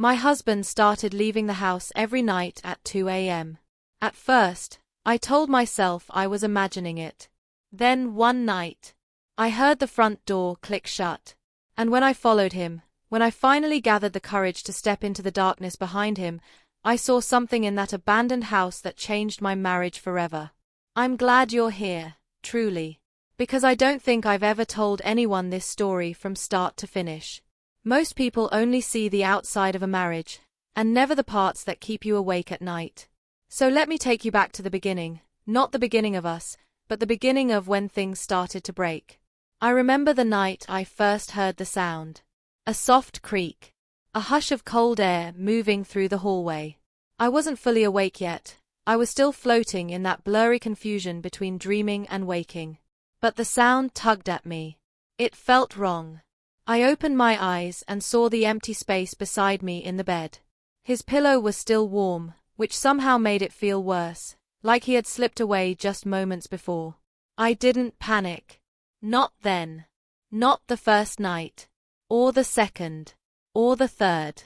My husband started leaving the house every night at 2 a.m. At first, I told myself I was imagining it. Then one night, I heard the front door click shut. And when I followed him, when I finally gathered the courage to step into the darkness behind him, I saw something in that abandoned house that changed my marriage forever. I'm glad you're here, truly. Because I don't think I've ever told anyone this story from start to finish. Most people only see the outside of a marriage, and never the parts that keep you awake at night. So let me take you back to the beginning, not the beginning of us, but the beginning of when things started to break. I remember the night I first heard the sound. A soft creak. A hush of cold air moving through the hallway. I wasn't fully awake yet. I was still floating in that blurry confusion between dreaming and waking. But the sound tugged at me. It felt wrong. I opened my eyes and saw the empty space beside me in the bed. His pillow was still warm, which somehow made it feel worse, like he had slipped away just moments before. I didn't panic. Not then. Not the first night. Or the second. Or the third.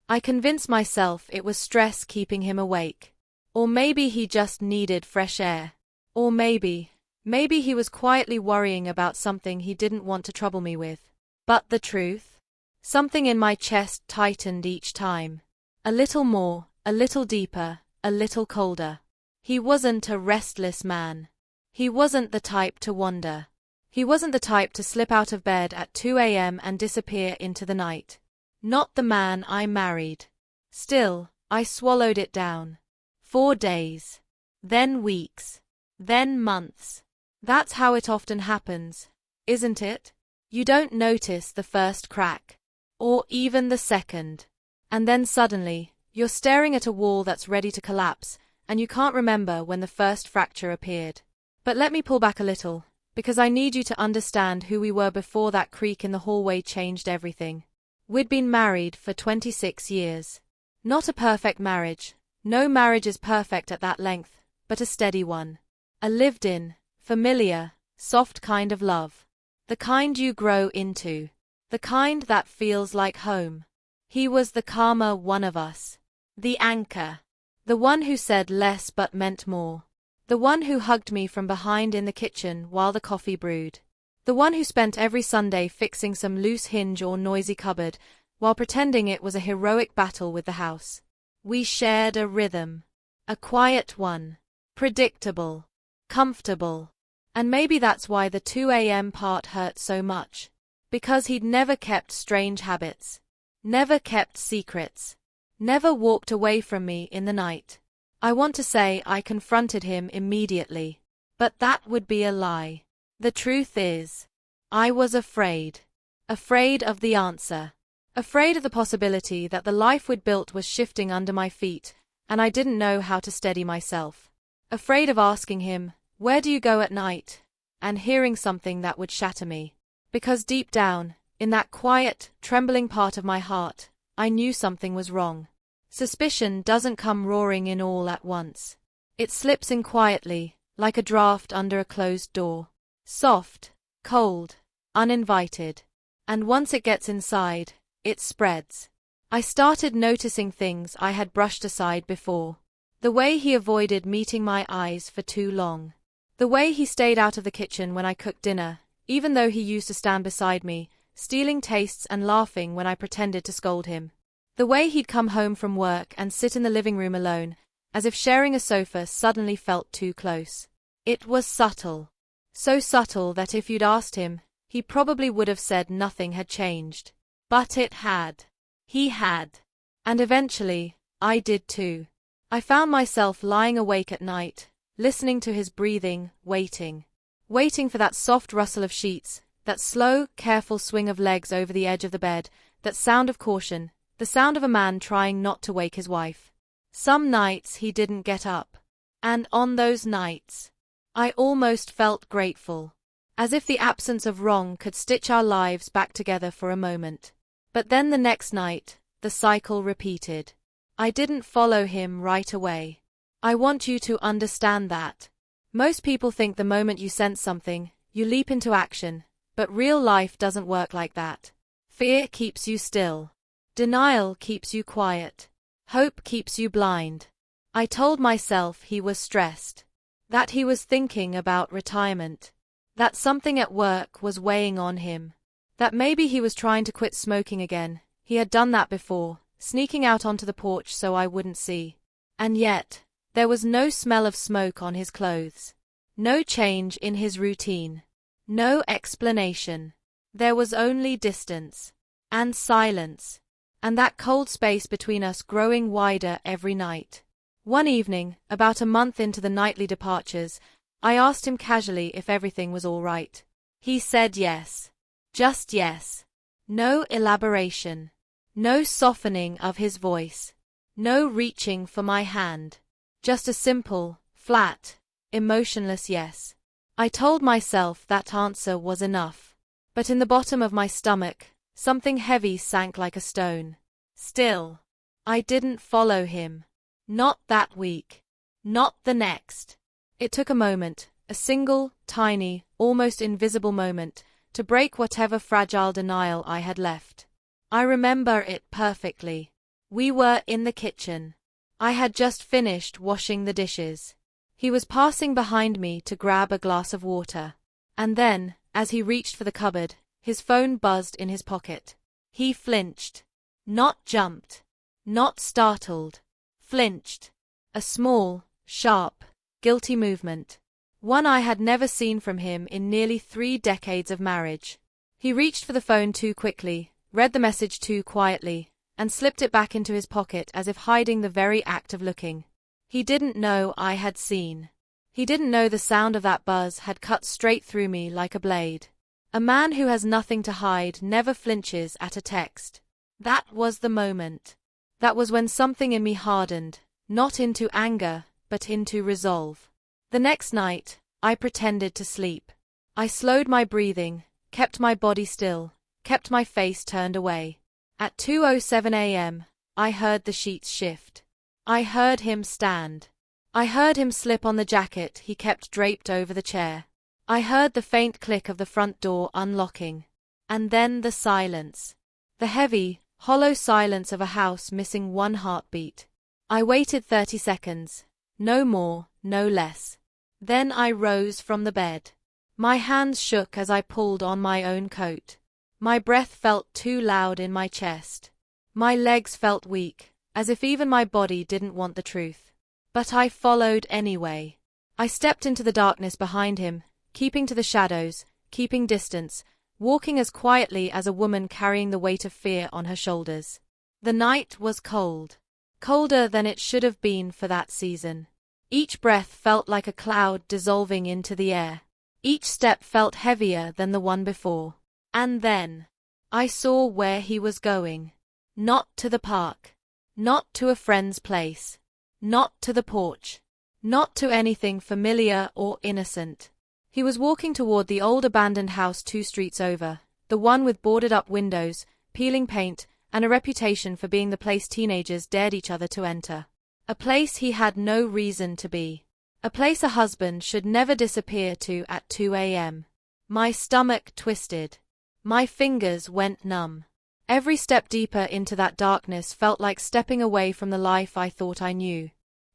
I convinced myself it was stress keeping him awake. Or maybe he just needed fresh air. Or maybe he was quietly worrying about something he didn't want to trouble me with. But the truth? Something in my chest tightened each time. A little more, a little deeper, a little colder. He wasn't a restless man. He wasn't the type to wander. He wasn't the type to slip out of bed at 2 a.m. and disappear into the night. Not the man I married. Still, I swallowed it down. 4 days. Then weeks. Then months. That's how it often happens, isn't it? You don't notice the first crack. Or even the second. And then suddenly, you're staring at a wall that's ready to collapse, and you can't remember when the first fracture appeared. But let me pull back a little, because I need you to understand who we were before that creak in the hallway changed everything. We'd been married for 26 years. Not a perfect marriage. No marriage is perfect at that length, but a steady one. A lived-in, familiar, soft kind of love. The kind you grow into. The kind that feels like home. He was the calmer one of us. The anchor. The one who said less but meant more. The one who hugged me from behind in the kitchen while the coffee brewed. The one who spent every Sunday fixing some loose hinge or noisy cupboard, while pretending it was a heroic battle with the house. We shared a rhythm. A quiet one. Predictable. Comfortable. And maybe that's why the 2 a.m. part hurt so much. Because he'd never kept strange habits. Never kept secrets. Never walked away from me in the night. I want to say I confronted him immediately. But that would be a lie. The truth is, I was afraid. Afraid of the answer. Afraid of the possibility that the life we'd built was shifting under my feet, and I didn't know how to steady myself. Afraid of asking him, "Where do you go at night?" and hearing something that would shatter me. Because deep down, in that quiet, trembling part of my heart, I knew something was wrong. Suspicion doesn't come roaring in all at once. It slips in quietly, like a draft under a closed door. Soft, cold, uninvited. And once it gets inside, it spreads. I started noticing things I had brushed aside before. The way he avoided meeting my eyes for too long. The way he stayed out of the kitchen when I cooked dinner, even though he used to stand beside me, stealing tastes and laughing when I pretended to scold him. The way he'd come home from work and sit in the living room alone, as if sharing a sofa suddenly felt too close. It was subtle. So subtle that if you'd asked him, he probably would have said nothing had changed. But it had. He had. And eventually, I did too. I found myself lying awake at night, listening to his breathing, waiting. Waiting for that soft rustle of sheets, that slow, careful swing of legs over the edge of the bed, that sound of caution, the sound of a man trying not to wake his wife. Some nights he didn't get up. And on those nights, I almost felt grateful. As if the absence of wrong could stitch our lives back together for a moment. But then the next night, the cycle repeated. I didn't follow him right away. I want you to understand that. Most people think the moment you sense something, you leap into action, but real life doesn't work like that. Fear keeps you still. Denial keeps you quiet. Hope keeps you blind. I told myself he was stressed. That he was thinking about retirement. That something at work was weighing on him. That maybe he was trying to quit smoking again. He had done that before, sneaking out onto the porch so I wouldn't see. And yet, there was no smell of smoke on his clothes. No change in his routine. No explanation. There was only distance. And silence. And that cold space between us growing wider every night. One evening, about a month into the nightly departures, I asked him casually if everything was all right. He said yes. Just yes. No elaboration. No softening of his voice. No reaching for my hand. Just a simple, flat, emotionless yes. I told myself that answer was enough. But in the bottom of my stomach, something heavy sank like a stone. Still, I didn't follow him. Not that week. Not the next. It took a moment, a single, tiny, almost invisible moment, to break whatever fragile denial I had left. I remember it perfectly. We were in the kitchen. I had just finished washing the dishes. He was passing behind me to grab a glass of water. And then, as he reached for the cupboard, his phone buzzed in his pocket. He flinched. Not jumped. Not startled. Flinched. A small, sharp, guilty movement. One I had never seen from him in nearly 3 decades of marriage. He reached for the phone too quickly, read the message too quietly, and slipped it back into his pocket as if hiding the very act of looking. He didn't know I had seen. He didn't know the sound of that buzz had cut straight through me like a blade. A man who has nothing to hide never flinches at a text. That was the moment. That was when something in me hardened, not into anger, but into resolve. The next night, I pretended to sleep. I slowed my breathing, kept my body still, kept my face turned away. At 2:07 a.m., I heard the sheets shift. I heard him stand. I heard him slip on the jacket he kept draped over the chair. I heard the faint click of the front door unlocking. And then the silence. The heavy, hollow silence of a house missing one heartbeat. I waited 30 seconds. No more, no less. Then I rose from the bed. My hands shook as I pulled on my own coat. My breath felt too loud in my chest. My legs felt weak, as if even my body didn't want the truth. But I followed anyway. I stepped into the darkness behind him, keeping to the shadows, keeping distance, walking as quietly as a woman carrying the weight of fear on her shoulders. The night was cold. Colder than it should have been for that season. Each breath felt like a cloud dissolving into the air. Each step felt heavier than the one before. And then, I saw where he was going. Not to the park. Not to a friend's place. Not to the porch. Not to anything familiar or innocent. He was walking toward the old abandoned house 2 streets over, the one with boarded-up windows, peeling paint, and a reputation for being the place teenagers dared each other to enter. A place he had no reason to be. A place a husband should never disappear to at 2 a.m. My stomach twisted. My fingers went numb. Every step deeper into that darkness felt like stepping away from the life I thought I knew.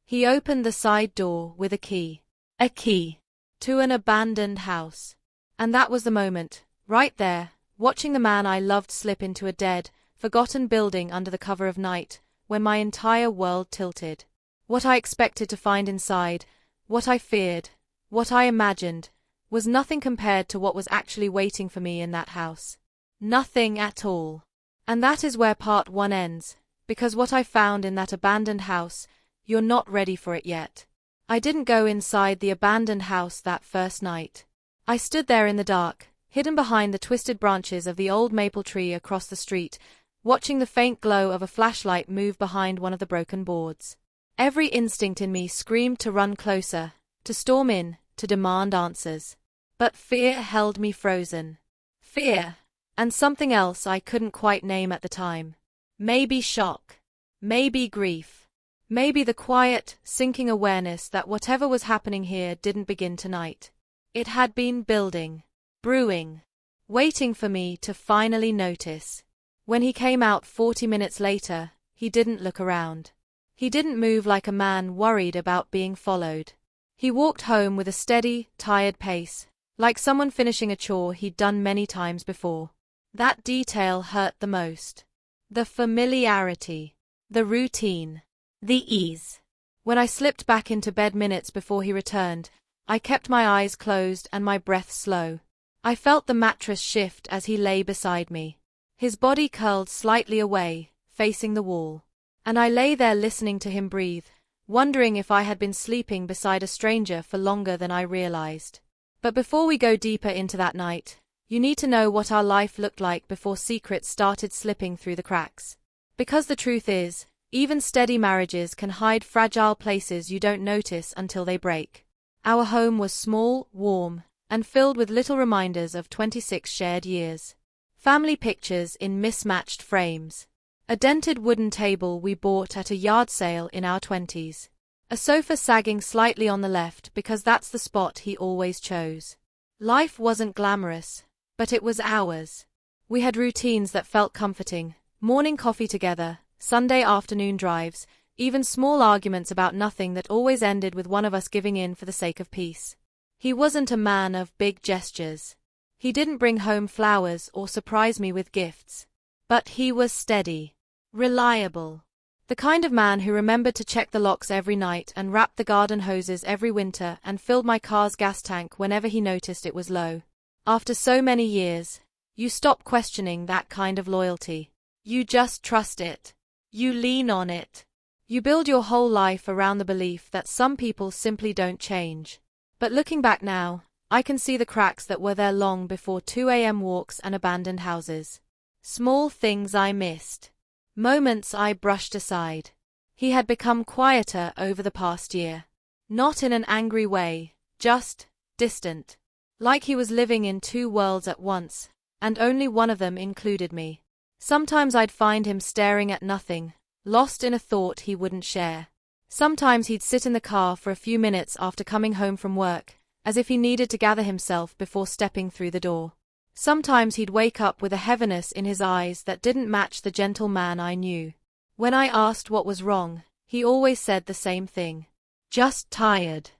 He opened the side door with a key. A key. To an abandoned house. And that was the moment, right there, watching the man I loved slip into a dead, forgotten building under the cover of night, when my entire world tilted. What I expected to find inside, what I feared, what I imagined, was nothing compared to what was actually waiting for me in that house. Nothing at all. And that is where part 1 ends, because what I found in that abandoned house, you're not ready for it yet. I didn't go inside the abandoned house that first night. I stood there in the dark, hidden behind the twisted branches of the old maple tree across the street, watching the faint glow of a flashlight move behind one of the broken boards. Every instinct in me screamed to run closer, to storm in, to demand answers. But fear held me frozen. Fear, and something else I couldn't quite name at the time. Maybe shock. Maybe grief. Maybe the quiet, sinking awareness that whatever was happening here didn't begin tonight. It had been building, brewing, waiting for me to finally notice. When he came out 40 minutes later, he didn't look around. He didn't move like a man worried about being followed. He walked home with a steady, tired pace, like someone finishing a chore he'd done many times before. That detail hurt the most. The familiarity. The routine. The ease. When I slipped back into bed minutes before he returned, I kept my eyes closed and my breath slow. I felt the mattress shift as he lay beside me. His body curled slightly away, facing the wall. And I lay there listening to him breathe, wondering if I had been sleeping beside a stranger for longer than I realized. But before we go deeper into that night, you need to know what our life looked like before secrets started slipping through the cracks. Because the truth is, even steady marriages can hide fragile places you don't notice until they break. Our home was small, warm, and filled with little reminders of 26 shared years. Family pictures in mismatched frames. A dented wooden table we bought at a yard sale in our 20s. A sofa sagging slightly on the left because that's the spot he always chose. Life wasn't glamorous, but it was ours. We had routines that felt comforting, morning coffee together, Sunday afternoon drives, even small arguments about nothing that always ended with one of us giving in for the sake of peace. He wasn't a man of big gestures. He didn't bring home flowers or surprise me with gifts. But he was steady. Reliable. The kind of man who remembered to check the locks every night and wrapped the garden hoses every winter and filled my car's gas tank whenever he noticed it was low. After so many years, you stop questioning that kind of loyalty. You just trust it. You lean on it. You build your whole life around the belief that some people simply don't change. But looking back now, I can see the cracks that were there long before 2 a.m. walks and abandoned houses. Small things I missed. Moments I brushed aside. He had become quieter over the past year. Not in an angry way, just distant. Like he was living in two worlds at once, and only one of them included me. Sometimes I'd find him staring at nothing, lost in a thought he wouldn't share. Sometimes he'd sit in the car for a few minutes after coming home from work, as if he needed to gather himself before stepping through the door. Sometimes he'd wake up with a heaviness in his eyes that didn't match the gentle man I knew. When I asked what was wrong, he always said the same thing. Just tired.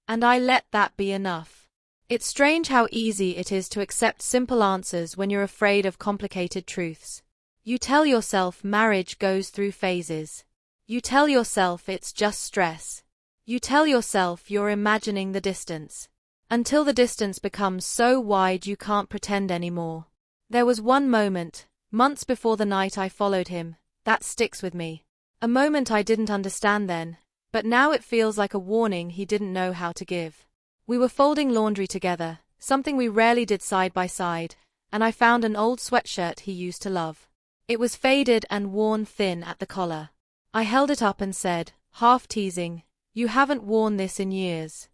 And I let that be enough. It's strange how easy it is to accept simple answers when you're afraid of complicated truths. You tell yourself marriage goes through phases. You tell yourself it's just stress. You tell yourself you're imagining the distance. Until the distance becomes so wide you can't pretend anymore. There was one moment, months before the night I followed him, that sticks with me. A moment I didn't understand then, but now it feels like a warning he didn't know how to give. We were folding laundry together, something we rarely did side by side, and I found an old sweatshirt he used to love. It was faded and worn thin at the collar. I held it up and said, half teasing, "You haven't worn this in years."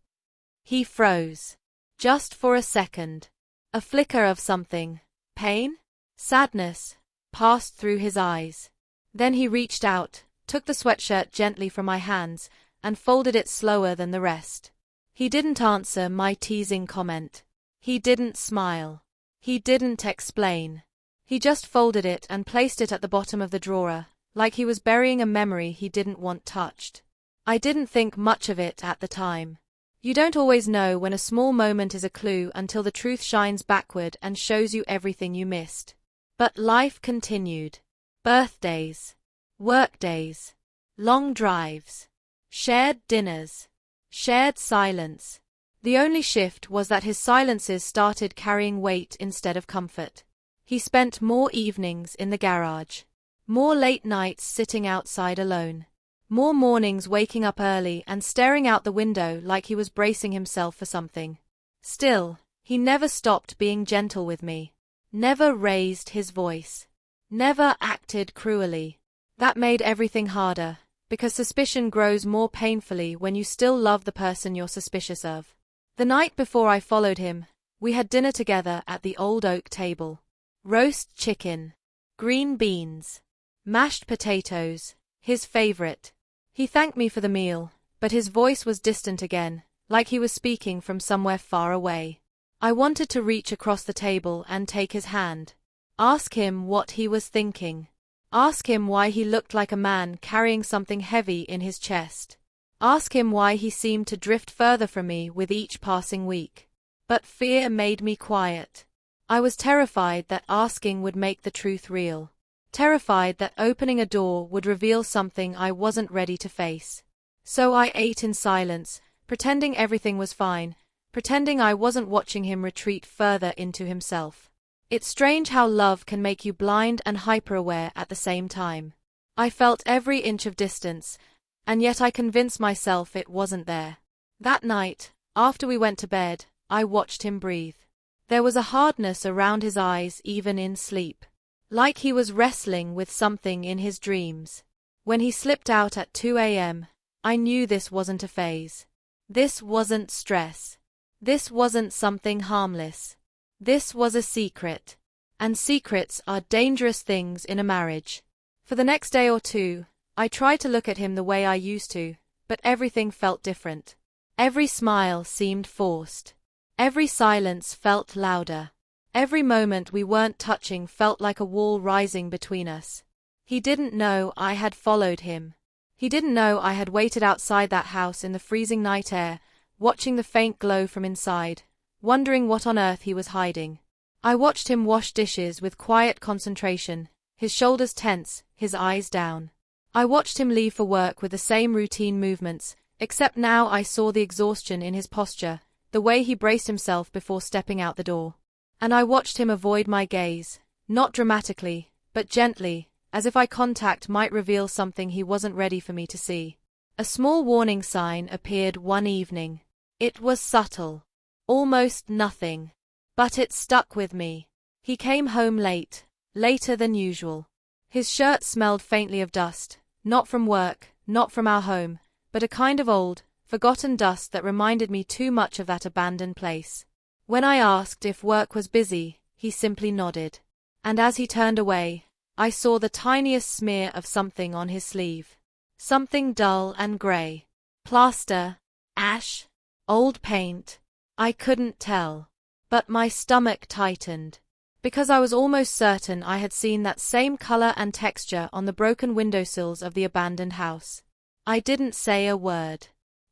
He froze. Just for a second. A flicker of something. Pain? Sadness? Passed through his eyes. Then he reached out, took the sweatshirt gently from my hands, and folded it slower than the rest. He didn't answer my teasing comment. He didn't smile. He didn't explain. He just folded it and placed it at the bottom of the drawer, like he was burying a memory he didn't want touched. I didn't think much of it at the time. You don't always know when a small moment is a clue until the truth shines backward and shows you everything you missed. But life continued. Birthdays. Work days. Long drives. Shared dinners. Shared silence. The only shift was that his silences started carrying weight instead of comfort. He spent more evenings in the garage. More late nights sitting outside alone. More mornings waking up early and staring out the window like he was bracing himself for something. Still, he never stopped being gentle with me. Never raised his voice. Never acted cruelly. That made everything harder, because suspicion grows more painfully when you still love the person you're suspicious of. The night before I followed him, we had dinner together at the old oak table. Roast chicken. Green beans. Mashed potatoes. His favorite. He thanked me for the meal, but his voice was distant again, like he was speaking from somewhere far away. I wanted to reach across the table and take his hand. Ask him what he was thinking. Ask him why he looked like a man carrying something heavy in his chest. Ask him why he seemed to drift further from me with each passing week. But fear made me quiet. I was terrified that asking would make the truth real. Terrified that opening a door would reveal something I wasn't ready to face. So I ate in silence, pretending everything was fine, pretending I wasn't watching him retreat further into himself. It's strange how love can make you blind and hyper-aware at the same time. I felt every inch of distance, and yet I convinced myself it wasn't there. That night, after we went to bed, I watched him breathe. There was a hardness around his eyes even in sleep. Like he was wrestling with something in his dreams. When he slipped out at 2 a.m., I knew this wasn't a phase. This wasn't stress. This wasn't something harmless. This was a secret. And secrets are dangerous things in a marriage. For the next day or two, I tried to look at him the way I used to, but everything felt different. Every smile seemed forced. Every silence felt louder. Every moment we weren't touching felt like a wall rising between us. He didn't know I had followed him. He didn't know I had waited outside that house in the freezing night air, watching the faint glow from inside, wondering what on earth he was hiding. I watched him wash dishes with quiet concentration, his shoulders tense, his eyes down. I watched him leave for work with the same routine movements, except now I saw the exhaustion in his posture, the way he braced himself before stepping out the door. And I watched him avoid my gaze, not dramatically, but gently, as if eye contact might reveal something he wasn't ready for me to see. A small warning sign appeared one evening. It was subtle. Almost nothing. But it stuck with me. He came home late, later than usual. His shirt smelled faintly of dust, not from work, not from our home, but a kind of old, forgotten dust that reminded me too much of that abandoned place. When I asked if work was busy, he simply nodded. And as he turned away, I saw the tiniest smear of something on his sleeve. Something dull and grey. Plaster, ash, old paint. I couldn't tell. But my stomach tightened. Because I was almost certain I had seen that same color and texture on the broken windowsills of the abandoned house. I didn't say a word.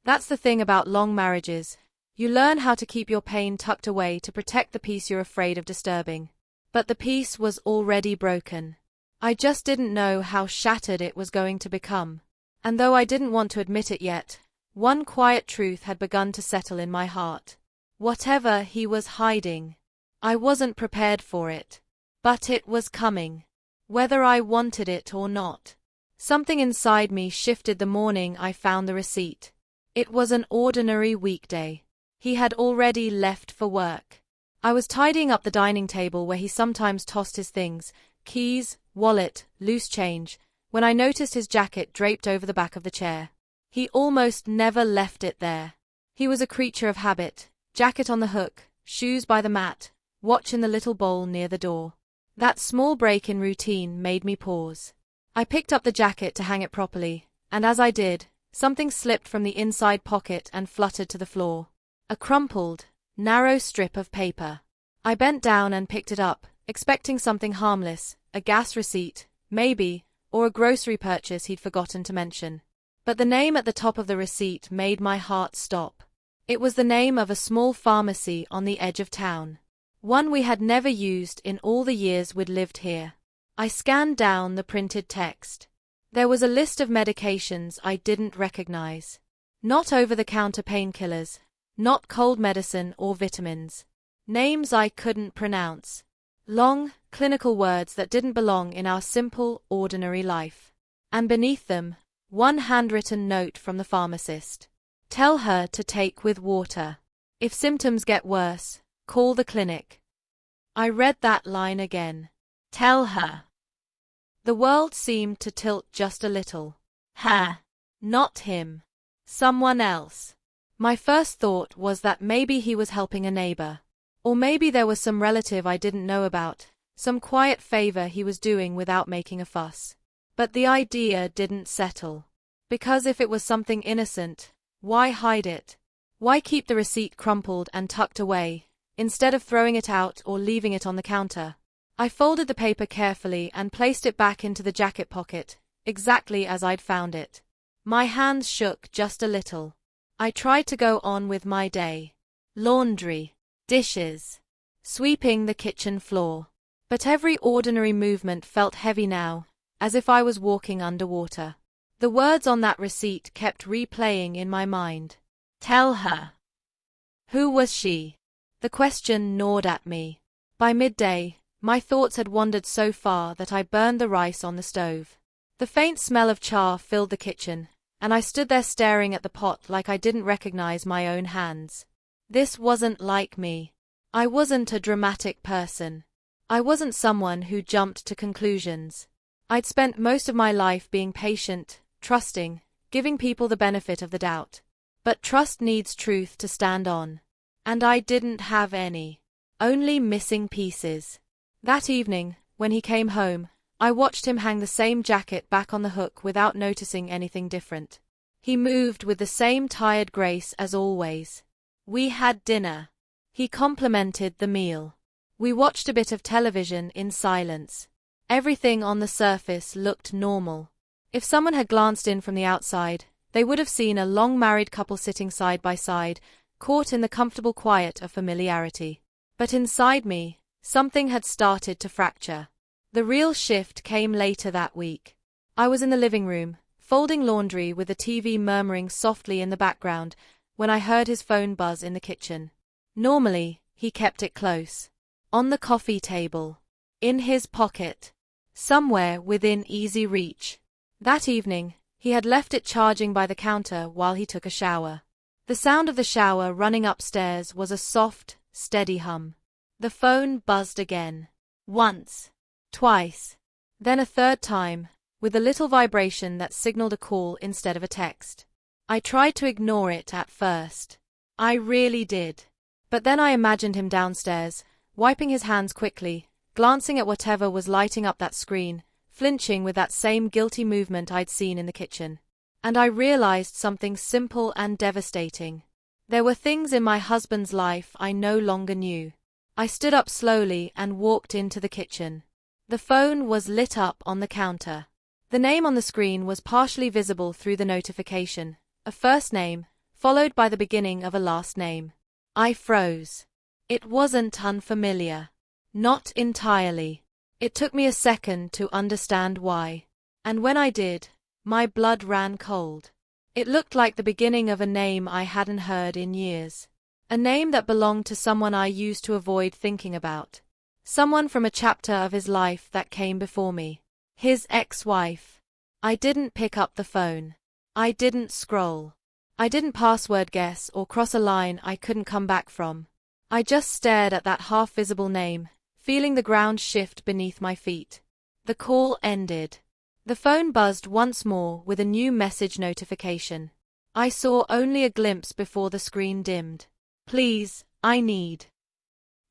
That's the thing about long marriages. You learn how to keep your pain tucked away to protect the peace you're afraid of disturbing. But the peace was already broken. I just didn't know how shattered it was going to become. And though I didn't want to admit it yet, one quiet truth had begun to settle in my heart. Whatever he was hiding, I wasn't prepared for it. But it was coming. Whether I wanted it or not. Something inside me shifted the morning I found the receipt. It was an ordinary weekday. He had already left for work. I was tidying up the dining table where he sometimes tossed his things, keys, wallet, loose change, when I noticed his jacket draped over the back of the chair. He almost never left it there. He was a creature of habit, jacket on the hook, shoes by the mat, watch in the little bowl near the door. That small break in routine made me pause. I picked up the jacket to hang it properly, and as I did, something slipped from the inside pocket and fluttered to the floor. A crumpled, narrow strip of paper. I bent down and picked it up, expecting something harmless, a gas receipt, maybe, or a grocery purchase he'd forgotten to mention. But the name at the top of the receipt made my heart stop. It was the name of a small pharmacy on the edge of town. One we had never used in all the years we'd lived here. I scanned down the printed text. There was a list of medications I didn't recognize. Not over-the-counter painkillers, not cold medicine or vitamins. Names I couldn't pronounce. Long, clinical words that didn't belong in our simple, ordinary life. And beneath them, one handwritten note from the pharmacist. Tell her to take with water. If symptoms get worse, call the clinic. I read that line again. Tell her. The world seemed to tilt just a little. Her. Not him. Someone else. My first thought was that maybe he was helping a neighbor. Or maybe there was some relative I didn't know about, some quiet favor he was doing without making a fuss. But the idea didn't settle. Because if it was something innocent, why hide it? Why keep the receipt crumpled and tucked away, instead of throwing it out or leaving it on the counter? I folded the paper carefully and placed it back into the jacket pocket, exactly as I'd found it. My hands shook just a little. I tried to go on with my day. Laundry, dishes, sweeping the kitchen floor. But every ordinary movement felt heavy now, as if I was walking underwater. The words on that receipt kept replaying in my mind. Tell her. Who was she? The question gnawed at me. By midday, my thoughts had wandered so far that I burned the rice on the stove. The faint smell of char filled the kitchen, and I stood there staring at the pot like I didn't recognize my own hands. This wasn't like me. I wasn't a dramatic person. I wasn't someone who jumped to conclusions. I'd spent most of my life being patient, trusting, giving people the benefit of the doubt. But trust needs truth to stand on. And I didn't have any. Only missing pieces. That evening, when he came home, I watched him hang the same jacket back on the hook without noticing anything different. He moved with the same tired grace as always. We had dinner. He complimented the meal. We watched a bit of television in silence. Everything on the surface looked normal. If someone had glanced in from the outside, they would have seen a long-married couple sitting side by side, caught in the comfortable quiet of familiarity. But inside me, something had started to fracture. The real shift came later that week. I was in the living room, folding laundry with the TV murmuring softly in the background, when I heard his phone buzz in the kitchen. Normally, he kept it close. On the coffee table. In his pocket. Somewhere within easy reach. That evening, he had left it charging by the counter while he took a shower. The sound of the shower running upstairs was a soft, steady hum. The phone buzzed again. Once. Twice. Then a third time, with a little vibration that signaled a call instead of a text. I tried to ignore it at first. I really did. But then I imagined him downstairs, wiping his hands quickly, glancing at whatever was lighting up that screen, flinching with that same guilty movement I'd seen in the kitchen. And I realized something simple and devastating. There were things in my husband's life I no longer knew. I stood up slowly and walked into the kitchen. The phone was lit up on the counter. The name on the screen was partially visible through the notification, a first name, followed by the beginning of a last name. I froze. It wasn't unfamiliar. Not entirely. It took me a second to understand why. And when I did, my blood ran cold. It looked like the beginning of a name I hadn't heard in years. A name that belonged to someone I used to avoid thinking about. Someone from a chapter of his life that came before me. His ex-wife. I didn't pick up the phone. I didn't scroll. I didn't password guess or cross a line I couldn't come back from. I just stared at that half-visible name, feeling the ground shift beneath my feet. The call ended. The phone buzzed once more with a new message notification. I saw only a glimpse before the screen dimmed. Please, I need.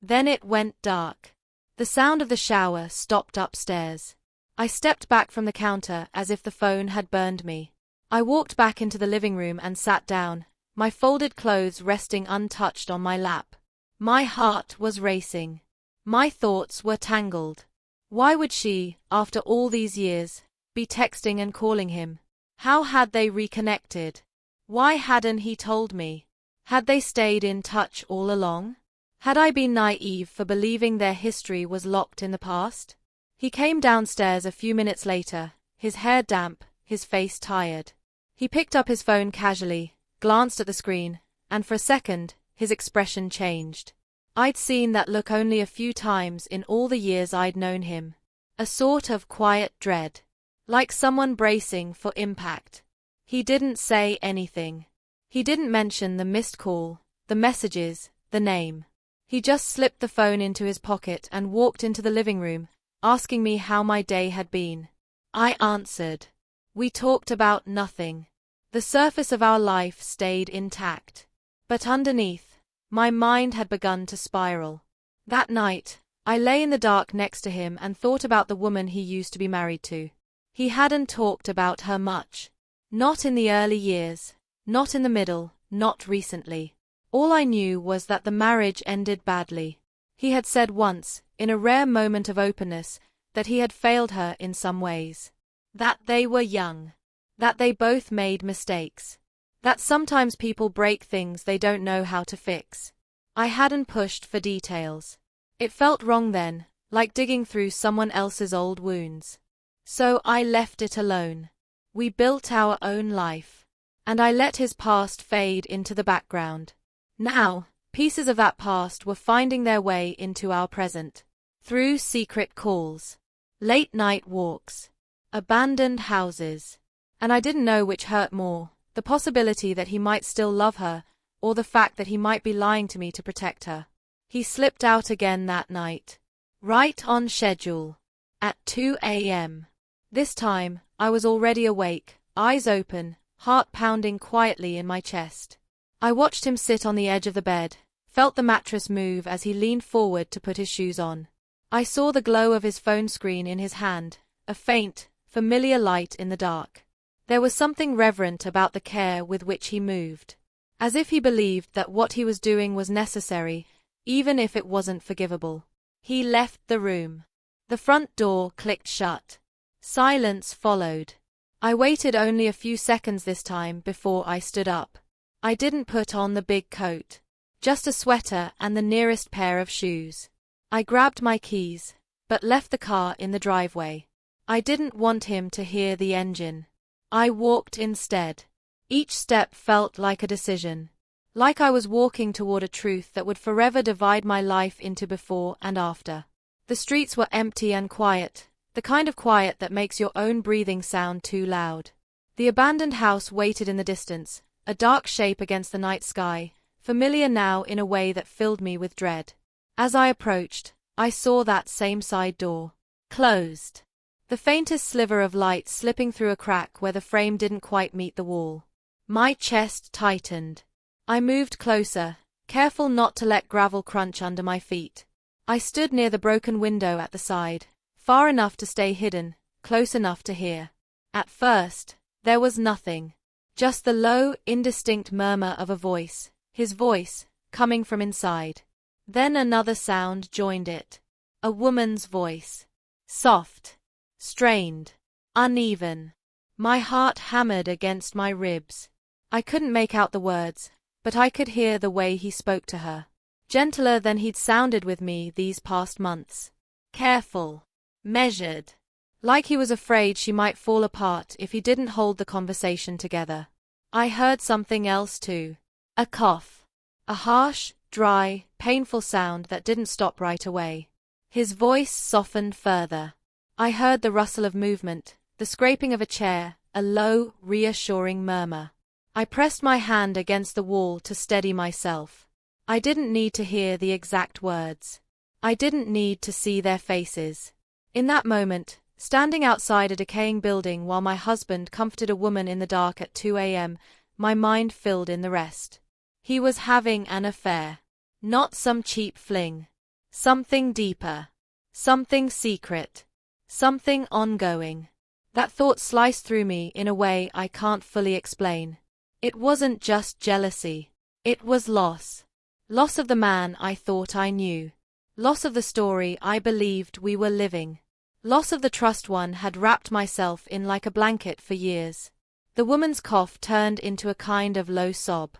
Then it went dark. The sound of the shower stopped upstairs. I stepped back from the counter as if the phone had burned me. I walked back into the living room and sat down, my folded clothes resting untouched on my lap. My heart was racing. My thoughts were tangled. Why would she, after all these years, be texting and calling him? How had they reconnected? Why hadn't he told me? Had they stayed in touch all along? Had I been naive for believing their history was locked in the past? He came downstairs a few minutes later, his hair damp, his face tired. He picked up his phone casually, glanced at the screen, and for a second, his expression changed. I'd seen that look only a few times in all the years I'd known him. A sort of quiet dread. Like someone bracing for impact. He didn't say anything. He didn't mention the missed call, the messages, the name. He just slipped the phone into his pocket and walked into the living room, asking me how my day had been. I answered. We talked about nothing. The surface of our life stayed intact. But underneath, my mind had begun to spiral. That night, I lay in the dark next to him and thought about the woman he used to be married to. He hadn't talked about her much. Not in the early years, not in the middle, not recently. All I knew was that the marriage ended badly. He had said once, in a rare moment of openness, that he had failed her in some ways. That they were young. That they both made mistakes. That sometimes people break things they don't know how to fix. I hadn't pushed for details. It felt wrong then, like digging through someone else's old wounds. So I left it alone. We built our own life. And I let his past fade into the background. Now, pieces of that past were finding their way into our present. Through secret calls, late-night walks, abandoned houses. And I didn't know which hurt more, the possibility that he might still love her, or the fact that he might be lying to me to protect her. He slipped out again that night. Right on schedule. At 2 a.m. This time, I was already awake, eyes open, heart pounding quietly in my chest. I watched him sit on the edge of the bed, felt the mattress move as he leaned forward to put his shoes on. I saw the glow of his phone screen in his hand, a faint, familiar light in the dark. There was something reverent about the care with which he moved. As if he believed that what he was doing was necessary, even if it wasn't forgivable. He left the room. The front door clicked shut. Silence followed. I waited only a few seconds this time before I stood up. I didn't put on the big coat. Just a sweater and the nearest pair of shoes. I grabbed my keys, but left the car in the driveway. I didn't want him to hear the engine. I walked instead. Each step felt like a decision. Like I was walking toward a truth that would forever divide my life into before and after. The streets were empty and quiet, the kind of quiet that makes your own breathing sound too loud. The abandoned house waited in the distance, a dark shape against the night sky, familiar now in a way that filled me with dread. As I approached, I saw that same side door. Closed. The faintest sliver of light slipping through a crack where the frame didn't quite meet the wall. My chest tightened. I moved closer, careful not to let gravel crunch under my feet. I stood near the broken window at the side, far enough to stay hidden, close enough to hear. At first, there was nothing. Just the low, indistinct murmur of a voice, his voice, coming from inside. Then another sound joined it. A woman's voice. Soft. Strained. Uneven. My heart hammered against my ribs. I couldn't make out the words, but I could hear the way he spoke to her. Gentler than he'd sounded with me these past months. Careful. Measured. Like he was afraid she might fall apart if he didn't hold the conversation together. I heard something else too. A cough. A harsh, dry, painful sound that didn't stop right away. His voice softened further. I heard the rustle of movement, the scraping of a chair, a low, reassuring murmur. I pressed my hand against the wall to steady myself. I didn't need to hear the exact words. I didn't need to see their faces. In that moment, standing outside a decaying building while my husband comforted a woman in the dark at 2 a.m., my mind filled in the rest. He was having an affair. Not some cheap fling. Something deeper. Something secret. Something ongoing. That thought sliced through me in a way I can't fully explain. It wasn't just jealousy. It was loss. Loss of the man I thought I knew. Loss of the story I believed we were living. Loss of the trust one had wrapped myself in like a blanket for years. The woman's cough turned into a kind of low sob.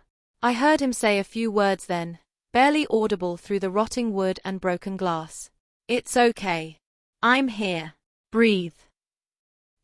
I heard him say a few words then, barely audible through the rotting wood and broken glass. It's okay. I'm here. Breathe.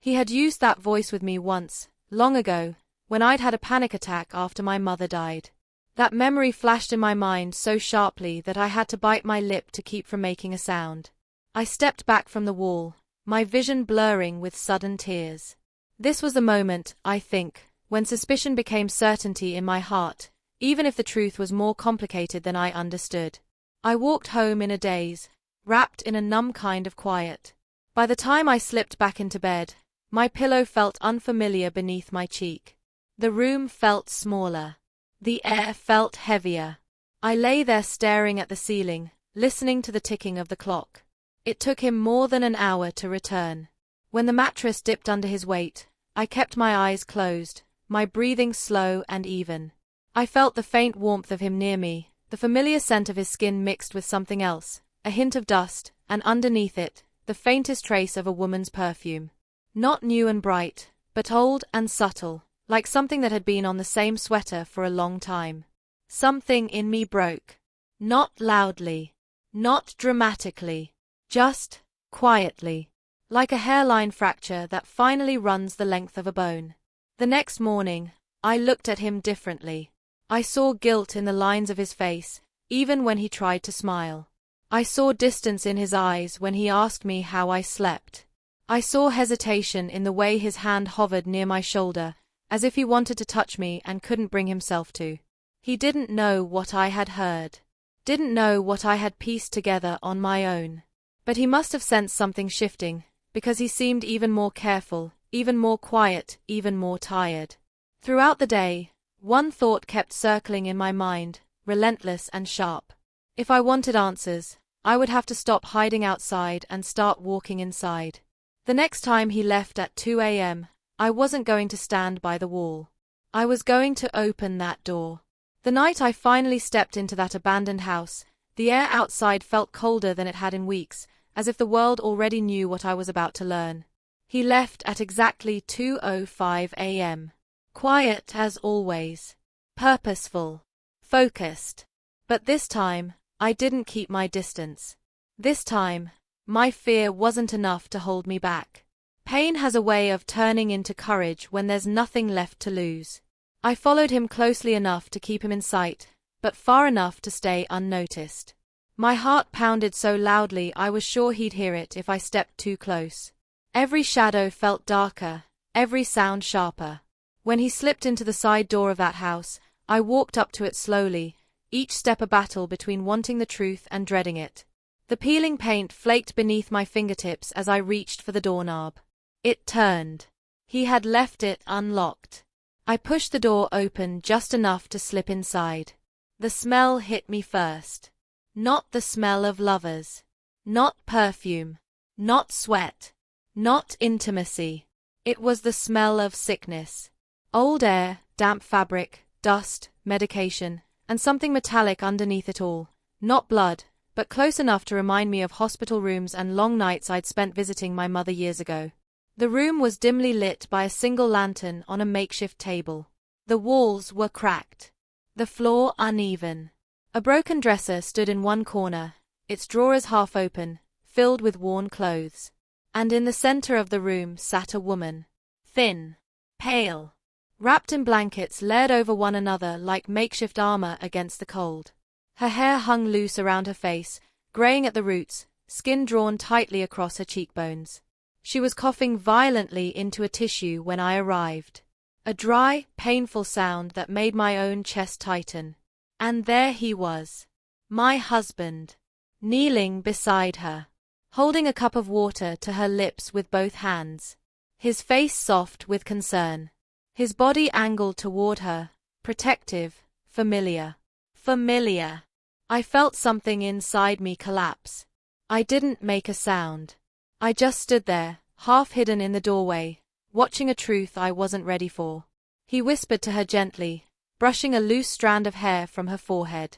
He had used that voice with me once, long ago, when I'd had a panic attack after my mother died. That memory flashed in my mind so sharply that I had to bite my lip to keep from making a sound. I stepped back from the wall, my vision blurring with sudden tears. This was the moment, I think, when suspicion became certainty in my heart, even if the truth was more complicated than I understood. I walked home in a daze, wrapped in a numb kind of quiet. By the time I slipped back into bed, my pillow felt unfamiliar beneath my cheek. The room felt smaller. The air felt heavier. I lay there staring at the ceiling, listening to the ticking of the clock. It took him more than an hour to return. When the mattress dipped under his weight, I kept my eyes closed, my breathing slow and even. I felt the faint warmth of him near me, the familiar scent of his skin mixed with something else, a hint of dust, and underneath it, the faintest trace of a woman's perfume. Not new and bright, but old and subtle, like something that had been on the same sweater for a long time. Something in me broke. Not loudly, not dramatically, just quietly, like a hairline fracture that finally runs the length of a bone. The next morning, I looked at him differently. I saw guilt in the lines of his face, even when he tried to smile. I saw distance in his eyes when he asked me how I slept. I saw hesitation in the way his hand hovered near my shoulder, as if he wanted to touch me and couldn't bring himself to. He didn't know what I had heard. Didn't know what I had pieced together on my own. But he must have sensed something shifting, because he seemed even more careful, even more quiet, even more tired. Throughout the day, one thought kept circling in my mind, relentless and sharp. If I wanted answers, I would have to stop hiding outside and start walking inside. The next time he left at 2 a.m., I wasn't going to stand by the wall. I was going to open that door. The night I finally stepped into that abandoned house, the air outside felt colder than it had in weeks, as if the world already knew what I was about to learn. He left at exactly 2:05 a.m. Quiet as always. Purposeful. Focused. But this time, I didn't keep my distance. This time, my fear wasn't enough to hold me back. Pain has a way of turning into courage when there's nothing left to lose. I followed him closely enough to keep him in sight, but far enough to stay unnoticed. My heart pounded so loudly I was sure he'd hear it if I stepped too close. Every shadow felt darker, every sound sharper. When he slipped into the side door of that house, I walked up to it slowly, each step a battle between wanting the truth and dreading it. The peeling paint flaked beneath my fingertips as I reached for the doorknob. It turned. He had left it unlocked. I pushed the door open just enough to slip inside. The smell hit me first. Not the smell of lovers. Not perfume. Not sweat. Not intimacy. It was the smell of sickness. Old air, damp fabric, dust, medication, and something metallic underneath it all. Not blood, but close enough to remind me of hospital rooms and long nights I'd spent visiting my mother years ago. The room was dimly lit by a single lantern on a makeshift table. The walls were cracked. The floor uneven. A broken dresser stood in one corner, its drawers half open, filled with worn clothes. And in the center of the room sat a woman. Thin. Pale. Wrapped in blankets layered over one another like makeshift armor against the cold. Her hair hung loose around her face, graying at the roots, skin drawn tightly across her cheekbones. She was coughing violently into a tissue when I arrived. A dry, painful sound that made my own chest tighten. And there he was. My husband. Kneeling beside her. Holding a cup of water to her lips with both hands. His face soft with concern. His body angled toward her, protective, familiar. Familiar. I felt something inside me collapse. I didn't make a sound. I just stood there, half hidden in the doorway, watching a truth I wasn't ready for. He whispered to her gently, brushing a loose strand of hair from her forehead.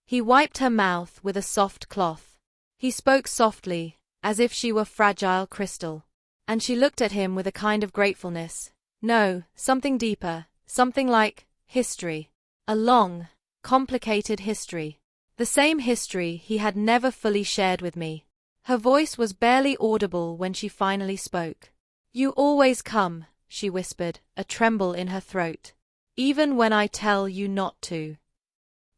He wiped her mouth with a soft cloth. He spoke softly, as if she were fragile crystal. And she looked at him with a kind of gratefulness. No, something deeper, something like history. A long, complicated history. The same history he had never fully shared with me. Her voice was barely audible when she finally spoke. "You always come," she whispered, a tremble in her throat. "Even when I tell you not to."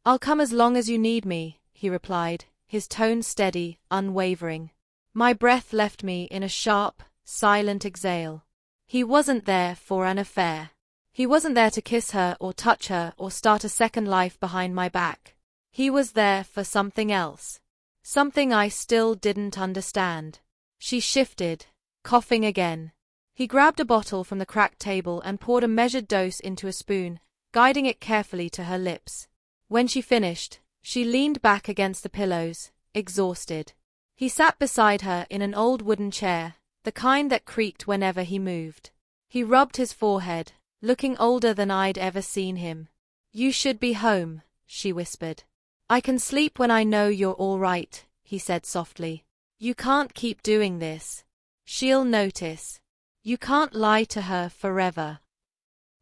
"I'll come as long as you need me," he replied, his tone steady, unwavering. My breath left me in a sharp, silent exhale. He wasn't there for an affair. He wasn't there to kiss her or touch her or start a second life behind my back. He was there for something else. Something I still didn't understand. She shifted, coughing again. He grabbed a bottle from the cracked table and poured a measured dose into a spoon, guiding it carefully to her lips. When she finished, she leaned back against the pillows, exhausted. He sat beside her in an old wooden chair, the kind that creaked whenever he moved. He rubbed his forehead, looking older than I'd ever seen him. "You should be home," she whispered. "I can sleep when I know you're all right," he said softly. You can't keep doing this. She'll notice. You can't lie to her forever.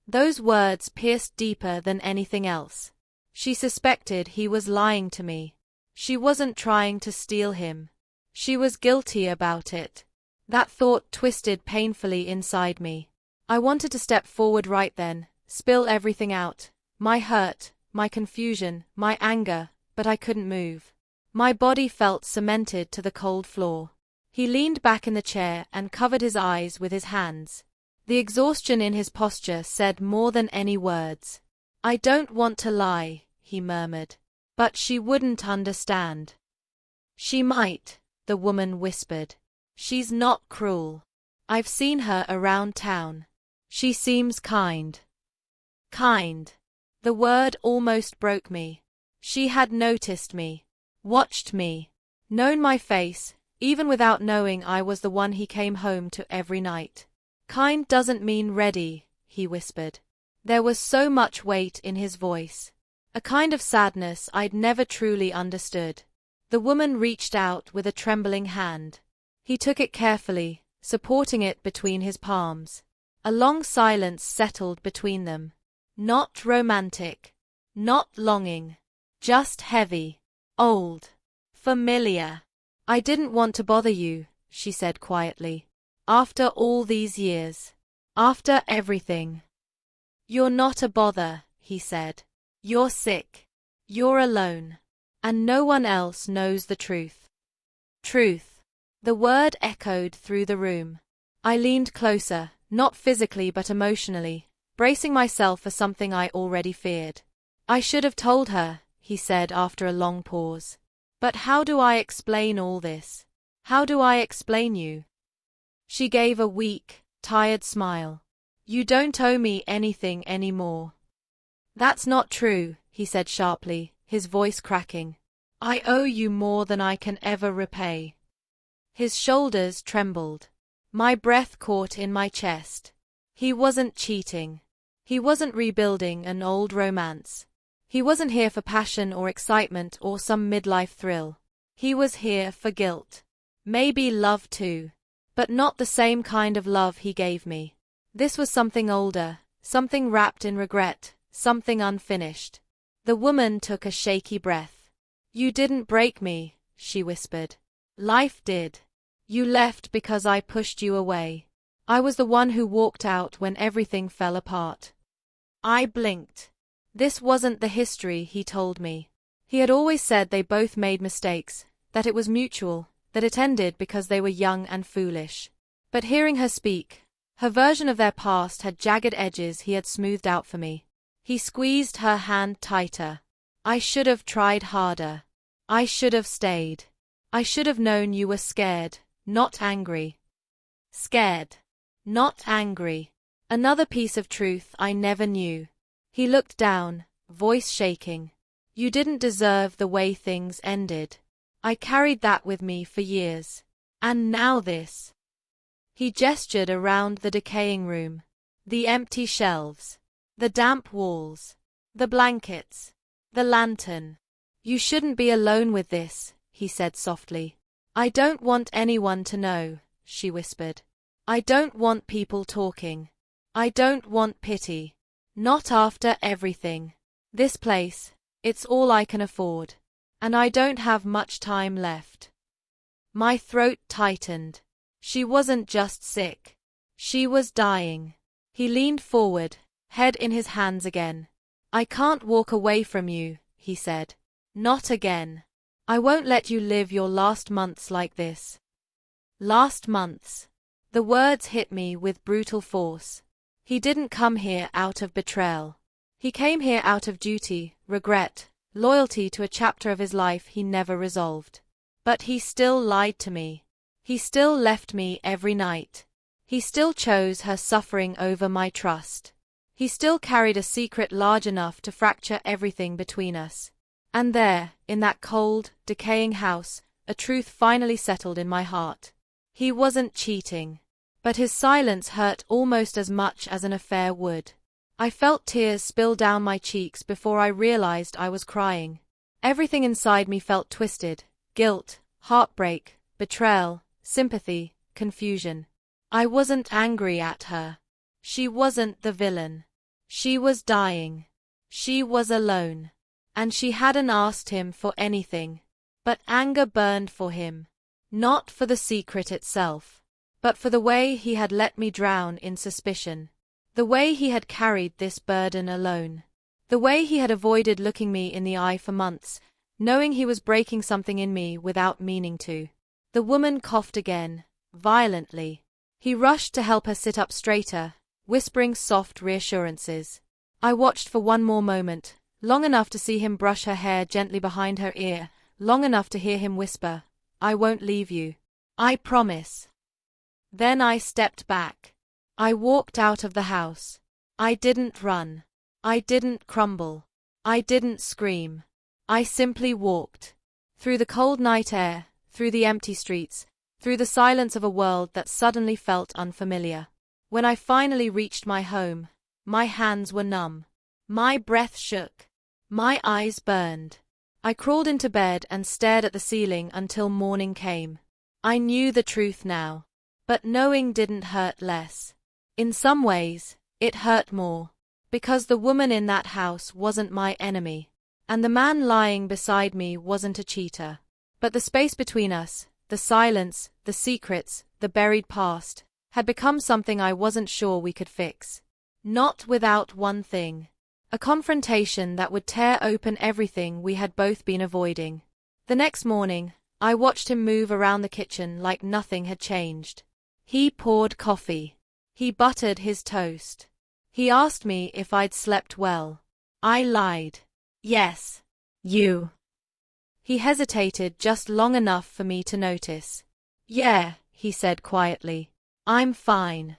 Those words pierced deeper than anything else. She suspected he was lying to me. She wasn't trying to steal him. She was guilty about it. That thought twisted painfully inside me. I wanted to step forward right then, spill everything out, my hurt, my confusion, my anger, but I couldn't move. My body felt cemented to the cold floor. He leaned back in the chair and covered his eyes with his hands. The exhaustion in his posture said more than any words. I don't want to lie, he murmured. But she wouldn't understand. She might, the woman whispered. She's not cruel. I've seen her around town. She seems kind. Kind. The word almost broke me. She had noticed me, watched me, known my face, even without knowing I was the one he came home to every night. Kind doesn't mean ready, he whispered. There was so much weight in his voice. A kind of sadness I'd never truly understood. The woman reached out with a trembling hand. He took it carefully, supporting it between his palms. A long silence settled between them. Not romantic. Not longing. Just heavy. Old. Familiar. I didn't want to bother you, she said quietly. After all these years. After everything. You're not a bother, he said. You're sick. You're alone. And no one else knows the truth. Truth. The word echoed through the room. I leaned closer, not physically but emotionally, bracing myself for something I already feared. I should have told her, he said after a long pause. But how do I explain all this? How do I explain you? She gave a weak, tired smile. You don't owe me anything anymore. That's not true, he said sharply, his voice cracking. I owe you more than I can ever repay. His shoulders trembled. My breath caught in my chest. He wasn't cheating. He wasn't rebuilding an old romance. He wasn't here for passion or excitement or some midlife thrill. He was here for guilt. Maybe love too. But not the same kind of love he gave me. This was something older, something wrapped in regret, something unfinished. The woman took a shaky breath. You didn't break me, she whispered. Life did. You left because I pushed you away. I was the one who walked out when everything fell apart. I blinked. This wasn't the history he told me. He had always said they both made mistakes, that it was mutual, that it ended because they were young and foolish. But hearing her speak, her version of their past had jagged edges he had smoothed out for me. He squeezed her hand tighter. I should have tried harder. I should have stayed. I should have known you were scared, not angry. Scared. Not angry. Another piece of truth I never knew. He looked down, voice shaking. You didn't deserve the way things ended. I carried that with me for years. And now this. He gestured around the decaying room. The empty shelves. The damp walls. The blankets. The lantern. You shouldn't be alone with this, he said softly. I don't want anyone to know, she whispered. I don't want people talking. I don't want pity. Not after everything. This place, it's all I can afford. And I don't have much time left. My throat tightened. She wasn't just sick. She was dying. He leaned forward, head in his hands again. I can't walk away from you, he said. Not again. I won't let you live your last months like this. Last months. The words hit me with brutal force. He didn't come here out of betrayal. He came here out of duty, regret, loyalty to a chapter of his life he never resolved. But he still lied to me. He still left me every night. He still chose her suffering over my trust. He still carried a secret large enough to fracture everything between us. And there, in that cold, decaying house, a truth finally settled in my heart. He wasn't cheating. But his silence hurt almost as much as an affair would. I felt tears spill down my cheeks before I realized I was crying. Everything inside me felt twisted. Guilt, heartbreak, betrayal, sympathy, confusion. I wasn't angry at her. She wasn't the villain. She was dying. She was alone. And she hadn't asked him for anything. But anger burned for him. Not for the secret itself, but for the way he had let me drown in suspicion. The way he had carried this burden alone. The way he had avoided looking me in the eye for months, knowing he was breaking something in me without meaning to. The woman coughed again, violently. He rushed to help her sit up straighter, whispering soft reassurances. I watched for one more moment, long enough to see him brush her hair gently behind her ear, long enough to hear him whisper, "I won't leave you. I promise." Then I stepped back. I walked out of the house. I didn't run. I didn't crumble. I didn't scream. I simply walked. Through the cold night air, through the empty streets, through the silence of a world that suddenly felt unfamiliar. When I finally reached my home, my hands were numb. My breath shook. My eyes burned. I crawled into bed and stared at the ceiling until morning came. I knew the truth now. But knowing didn't hurt less. In some ways, it hurt more. Because the woman in that house wasn't my enemy. And the man lying beside me wasn't a cheater. But the space between us, the silence, the secrets, the buried past, had become something I wasn't sure we could fix. Not without one thing. A confrontation that would tear open everything we had both been avoiding. The next morning, I watched him move around the kitchen like nothing had changed. He poured coffee. He buttered his toast. He asked me if I'd slept well. I lied. Yes. You. He hesitated just long enough for me to notice. Yeah, he said quietly. I'm fine.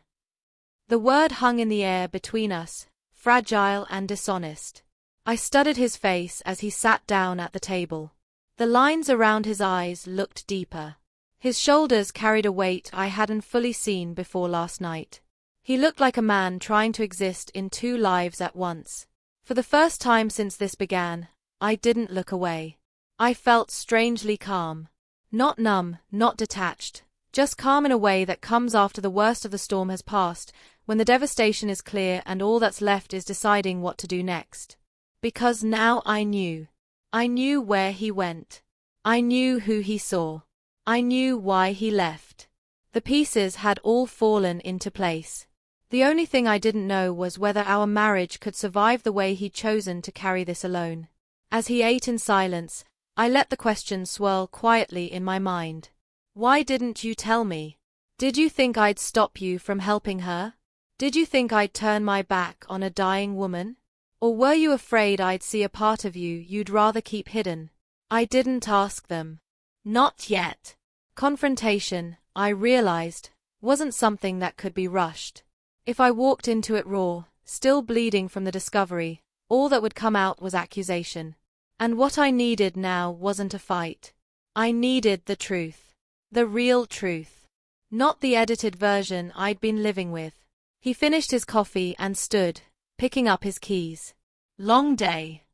The word hung in the air between us, fragile and dishonest. I studied his face as he sat down at the table. The lines around his eyes looked deeper. His shoulders carried a weight I hadn't fully seen before last night. He looked like a man trying to exist in two lives at once. For the first time since this began, I didn't look away. I felt strangely calm. Not numb, not detached, just calm in a way that comes after the worst of the storm has passed, when the devastation is clear and all that's left is deciding what to do next. Because now I knew. I knew where he went. I knew who he saw. I knew why he left. The pieces had all fallen into place. The only thing I didn't know was whether our marriage could survive the way he'd chosen to carry this alone. As he ate in silence, I let the question swirl quietly in my mind. Why didn't you tell me? Did you think I'd stop you from helping her? Did you think I'd turn my back on a dying woman? Or were you afraid I'd see a part of you you'd rather keep hidden? I didn't ask them. Not yet. Confrontation, I realized, wasn't something that could be rushed. If I walked into it raw, still bleeding from the discovery, all that would come out was accusation. And what I needed now wasn't a fight. I needed the truth. The real truth. Not the edited version I'd been living with. He finished his coffee and stood, picking up his keys. Long day?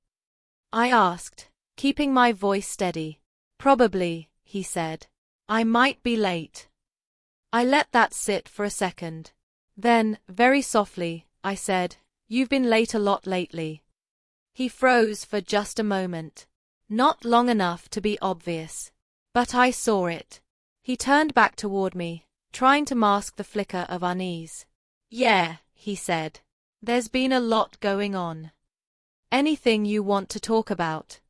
I asked, keeping my voice steady. Probably, he said. I might be late. I let that sit for a second. Then, very softly, I said, "You've been late a lot lately." He froze for just a moment. Not long enough to be obvious. But I saw it. He turned back toward me, trying to mask the flicker of unease. "Yeah," he said. "There's been a lot going on." "Anything you want to talk about?"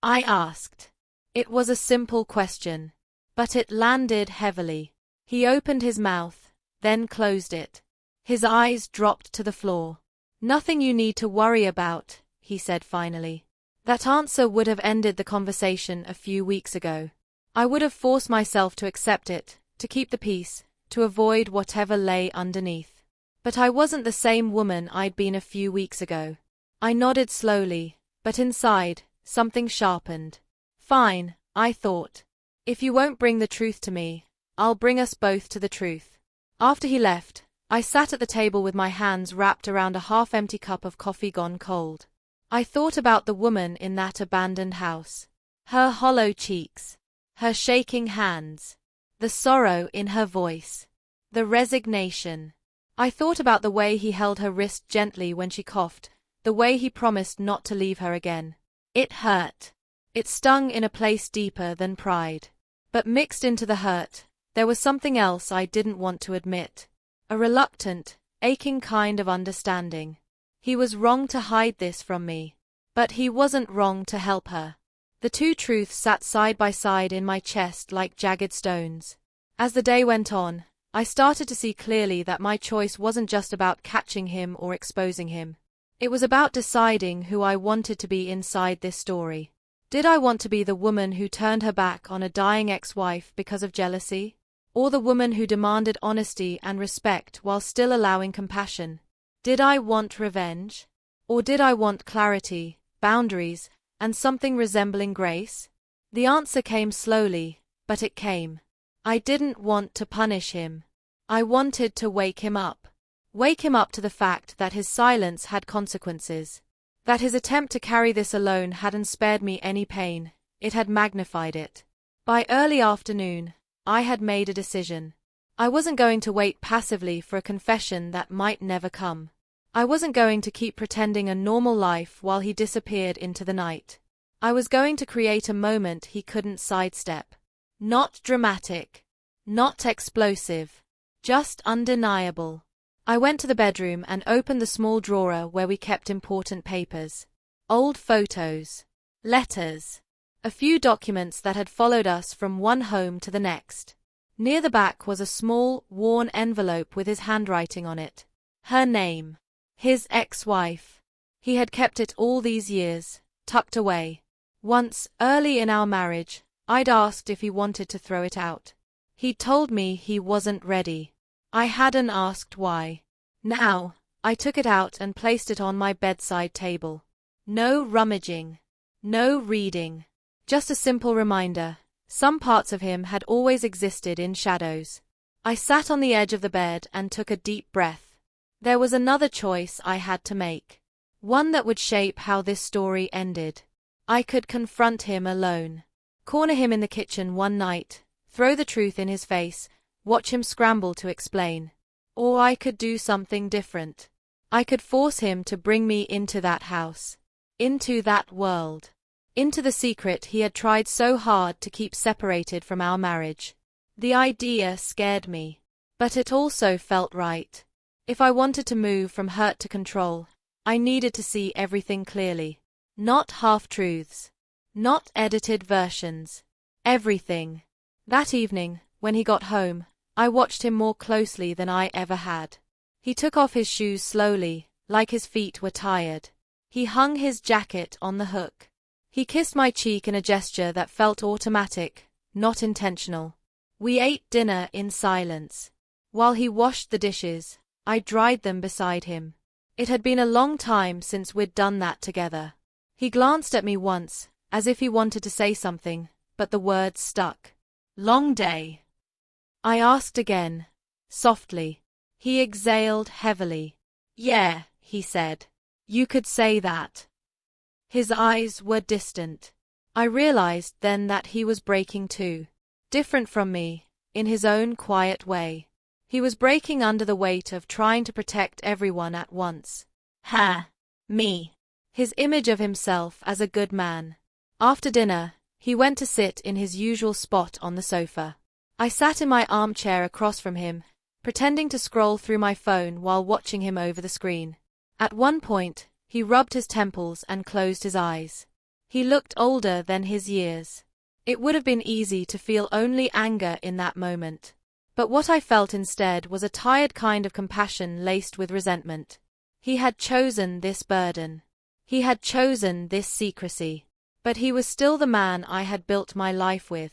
I asked. It was a simple question, but it landed heavily. He opened his mouth, then closed it. His eyes dropped to the floor. "Nothing you need to worry about," he said finally. That answer would have ended the conversation a few weeks ago. I would have forced myself to accept it, to keep the peace, to avoid whatever lay underneath. But I wasn't the same woman I'd been a few weeks ago. I nodded slowly, but inside, something sharpened. "Fine," I thought. "If you won't bring the truth to me, I'll bring us both to the truth." After he left, I sat at the table with my hands wrapped around a half-empty cup of coffee gone cold. I thought about the woman in that abandoned house. Her hollow cheeks. Her shaking hands. the sorrow in her voice, the resignation. I thought about the way he held her wrist gently when she coughed, the way he promised not to leave her again. It hurt. It stung in a place deeper than pride. But mixed into the hurt, there was something else I didn't want to admit. A reluctant, aching kind of understanding. He was wrong to hide this from me. But he wasn't wrong to help her. The two truths sat side by side in my chest like jagged stones. As the day went on, I started to see clearly that my choice wasn't just about catching him or exposing him. It was about deciding who I wanted to be inside this story. Did I want to be the woman who turned her back on a dying ex-wife because of jealousy? Or the woman who demanded honesty and respect while still allowing compassion? Did I want revenge? Or did I want clarity, boundaries, and something resembling grace? The answer came slowly, but it came. I didn't want to punish him. I wanted to wake him up. Wake him up to the fact that his silence had consequences. That his attempt to carry this alone hadn't spared me any pain, it had magnified it. By early afternoon, I had made a decision. I wasn't going to wait passively for a confession that might never come. I wasn't going to keep pretending a normal life while he disappeared into the night. I was going to create a moment he couldn't sidestep. Not dramatic. Not explosive. Just undeniable. I went to the bedroom and opened the small drawer where we kept important papers. Old photos. Letters. A few documents that had followed us from one home to the next. Near the back was a small, worn envelope with his handwriting on it. Her name. His ex-wife. He had kept it all these years, tucked away. Once, early in our marriage, I'd asked if he wanted to throw it out. He'd told me he wasn't ready. I hadn't asked why. Now, I took it out and placed it on my bedside table. No rummaging. No reading. Just a simple reminder. Some parts of him had always existed in shadows. I sat on the edge of the bed and took a deep breath. There was another choice I had to make. One that would shape how this story ended. I could confront him alone. Corner him in the kitchen one night, throw the truth in his face, watch him scramble to explain. Or I could do something different. I could force him to bring me into that house. Into that world. Into the secret he had tried so hard to keep separated from our marriage. The idea scared me. But it also felt right. If I wanted to move from hurt to control, I needed to see everything clearly. Not half-truths. Not edited versions. Everything. That evening, when he got home, I watched him more closely than I ever had. He took off his shoes slowly, like his feet were tired. He hung his jacket on the hook. He kissed my cheek in a gesture that felt automatic, not intentional. We ate dinner in silence. While he washed the dishes, I dried them beside him. It had been a long time since we'd done that together. He glanced at me once, as if he wanted to say something, but the words stuck. Long day. I asked again, softly. He exhaled heavily. Yeah, he said. You could say that. His eyes were distant. I realized then that he was breaking too. Different from me, in his own quiet way. He was breaking under the weight of trying to protect everyone at once. Me. His image of himself as a good man. After dinner, he went to sit in his usual spot on the sofa. I sat in my armchair across from him, pretending to scroll through my phone while watching him over the screen. At one point, he rubbed his temples and closed his eyes. He looked older than his years. It would have been easy to feel only anger in that moment. But what I felt instead was a tired kind of compassion laced with resentment. He had chosen this burden. He had chosen this secrecy. But he was still the man I had built my life with.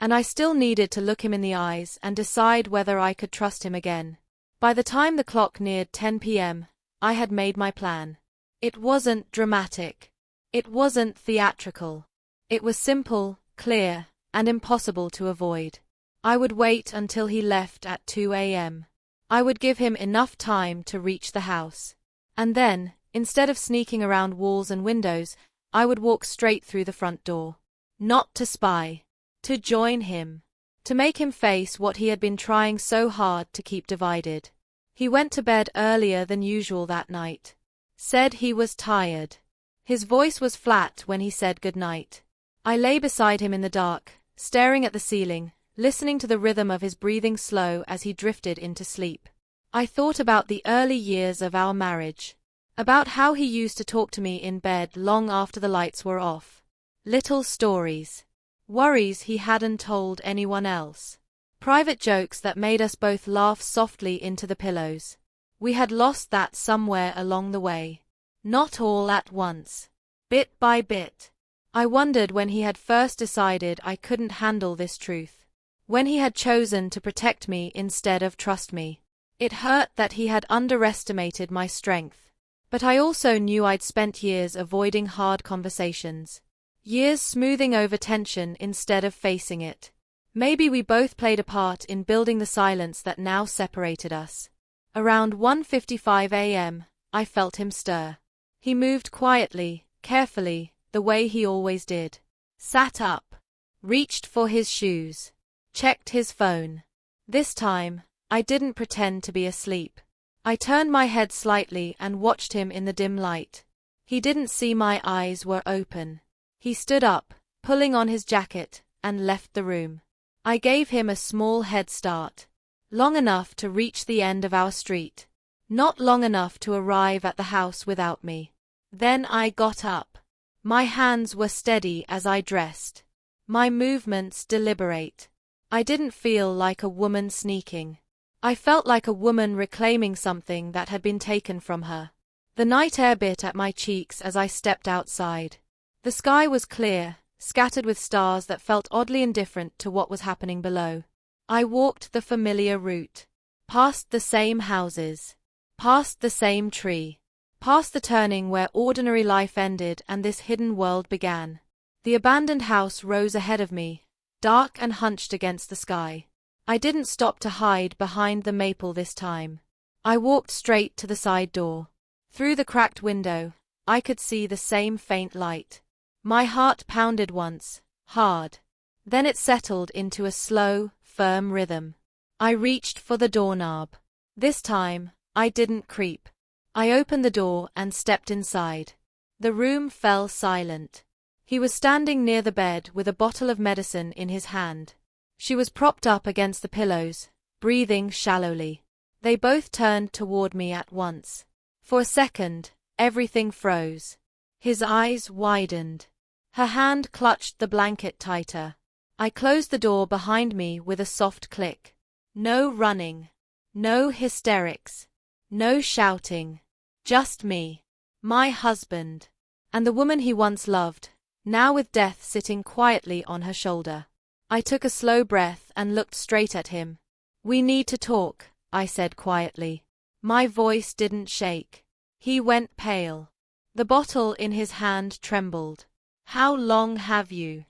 And I still needed to look him in the eyes and decide whether I could trust him again. By the time the clock neared 10 p.m., I had made my plan. It wasn't dramatic. It wasn't theatrical. It was simple, clear, and impossible to avoid. I would wait until he left at 2 a.m. I would give him enough time to reach the house. And then, instead of sneaking around walls and windows, I would walk straight through the front door. Not to spy. To join him. to make him face what he had been trying so hard to keep divided. He went to bed earlier than usual that night. Said he was tired. His voice was flat when he said goodnight. I lay beside him in the dark, staring at the ceiling, listening to the rhythm of his breathing slow as he drifted into sleep. I thought about the early years of our marriage. About how he used to talk to me in bed long after the lights were off. Little stories. Worries he hadn't told anyone else. Private jokes that made us both laugh softly into the pillows. We had lost that somewhere along the way. Not all at once. Bit by bit. I wondered when he had first decided I couldn't handle this truth. When he had chosen to protect me instead of trust me. It hurt that he had underestimated my strength. But I also knew I'd spent years avoiding hard conversations. Years smoothing over tension instead of facing it. Maybe we both played a part in building the silence that now separated us. Around 1:55 a.m., I felt him stir. He moved quietly, carefully, the way he always did. Sat up. Reached for his shoes. Checked his phone. This time, I didn't pretend to be asleep. I turned my head slightly and watched him in the dim light. He didn't see my eyes were open. He stood up, pulling on his jacket, and left the room. I gave him a small head start. Long enough to reach the end of our street. Not long enough to arrive at the house without me. Then I got up. My hands were steady as I dressed. My movements deliberate. I didn't feel like a woman sneaking. I felt like a woman reclaiming something that had been taken from her. The night air bit at my cheeks as I stepped outside. The sky was clear, scattered with stars that felt oddly indifferent to what was happening below. I walked the familiar route. Past the same houses. Past the same tree. Past the turning where ordinary life ended and this hidden world began. The abandoned house rose ahead of me, dark and hunched against the sky. I didn't stop to hide behind the maple this time. I walked straight to the side door. Through the cracked window, I could see the same faint light. My heart pounded once, hard. Then it settled into a slow, firm rhythm. I reached for the doorknob. This time, I didn't creep. I opened the door and stepped inside. The room fell silent. He was standing near the bed with a bottle of medicine in his hand. She was propped up against the pillows, breathing shallowly. They both turned toward me at once. For a second, everything froze. His eyes widened. Her hand clutched the blanket tighter. I closed the door behind me with a soft click. No running. No hysterics. No shouting. Just me. My husband. And the woman he once loved, now with death sitting quietly on her shoulder. I took a slow breath and looked straight at him. "We need to talk," I said quietly. My voice didn't shake. He went pale. The bottle in his hand trembled. "How long have you?"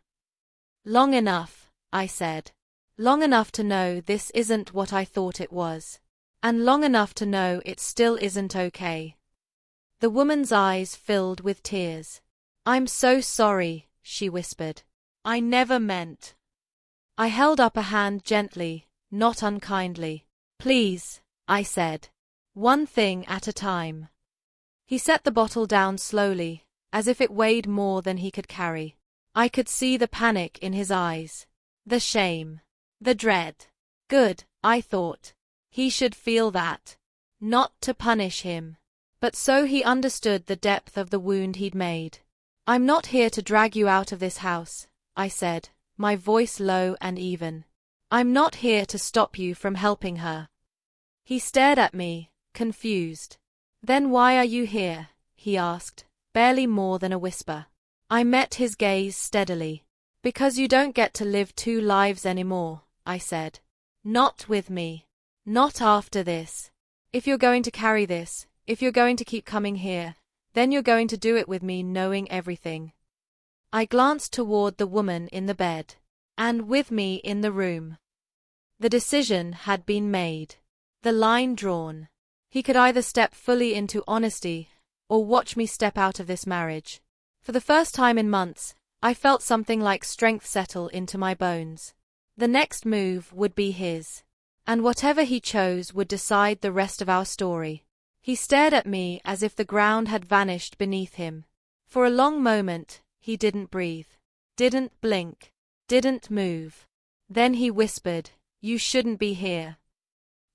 "Long enough," I said. "Long enough to know this isn't what I thought it was. And long enough to know it still isn't okay." The woman's eyes filled with tears. "I'm so sorry," she whispered. "I never meant." I held up a hand gently, not unkindly. "Please," I said. "One thing at a time." He set the bottle down slowly, as if it weighed more than he could carry. I could see the panic in his eyes. The shame. The dread. Good, I thought. He should feel that. Not to punish him. But so he understood the depth of the wound he'd made. "I'm not here to drag you out of this house," I said, my voice low and even. "I'm not here to stop you from helping her." He stared at me, confused. "Then why are you here?" he asked, barely more than a whisper. I met his gaze steadily. "Because you don't get to live two lives anymore," I said. "Not with me. Not after this. If you're going to carry this, if you're going to keep coming here, then you're going to do it with me knowing everything." I glanced toward the woman in the bed. And with me in the room. The decision had been made. The line drawn. He could either step fully into honesty, or watch me step out of this marriage. For the first time in months, I felt something like strength settle into my bones. The next move would be his. And whatever he chose would decide the rest of our story. He stared at me as if the ground had vanished beneath him. For a long moment, he didn't breathe, didn't blink, didn't move. Then he whispered, "You shouldn't be here."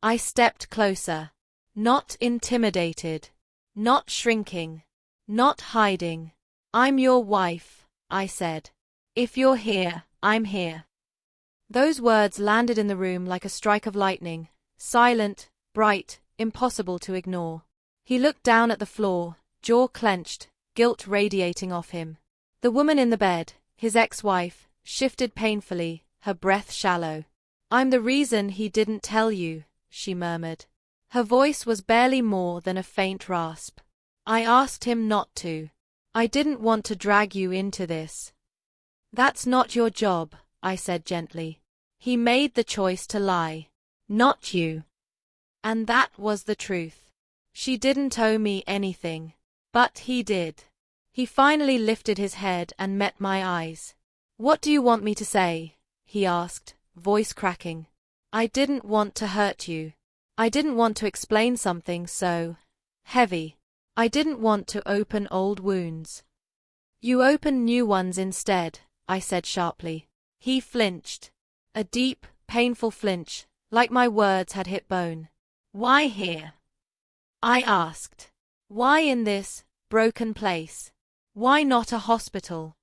I stepped closer. Not intimidated. Not shrinking. Not hiding. "I'm your wife," I said. "If you're here, I'm here." Those words landed in the room like a strike of lightning, silent, bright, impossible to ignore. He looked down at the floor, jaw clenched, guilt radiating off him. The woman in the bed, his ex-wife, shifted painfully, her breath shallow. "I'm the reason he didn't tell you," she murmured. Her voice was barely more than a faint rasp. "I asked him not to. I didn't want to drag you into this." "That's not your job," I said gently. "He made the choice to lie. Not you." And that was the truth. She didn't owe me anything. But he did. He finally lifted his head and met my eyes. "What do you want me to say?" he asked, voice cracking. "I didn't want to hurt you. I didn't want to explain something so heavy. I didn't want to open old wounds." "You open new ones instead," I said sharply. He flinched. A deep, painful flinch, like my words had hit bone. "Why here?" I asked. "Why in this broken place? Why not a hospital?"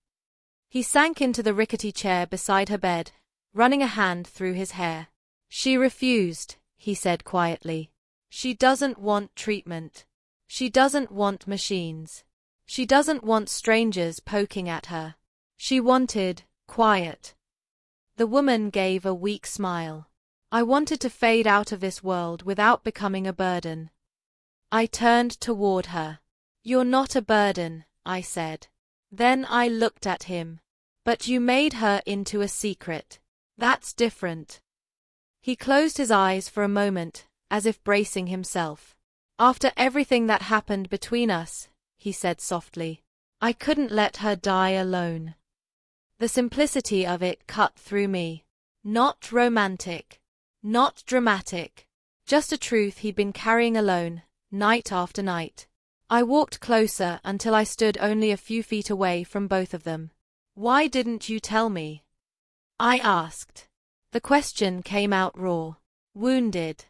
He sank into the rickety chair beside her bed, running a hand through his hair. "She refused," he said quietly. "She doesn't want treatment. She doesn't want machines. She doesn't want strangers poking at her. She wanted quiet." The woman gave a weak smile. "I wanted to fade out of this world without becoming a burden." I turned toward her. "You're not a burden," I said. Then I looked at him. "But you made her into a secret. That's different." He closed his eyes for a moment, as if bracing himself. "After everything that happened between us," he said softly, "I couldn't let her die alone." The simplicity of it cut through me. Not romantic. Not dramatic. Just a truth he'd been carrying alone, night after night. I walked closer until I stood only a few feet away from both of them. "Why didn't you tell me?" I asked. The question came out raw, wounded,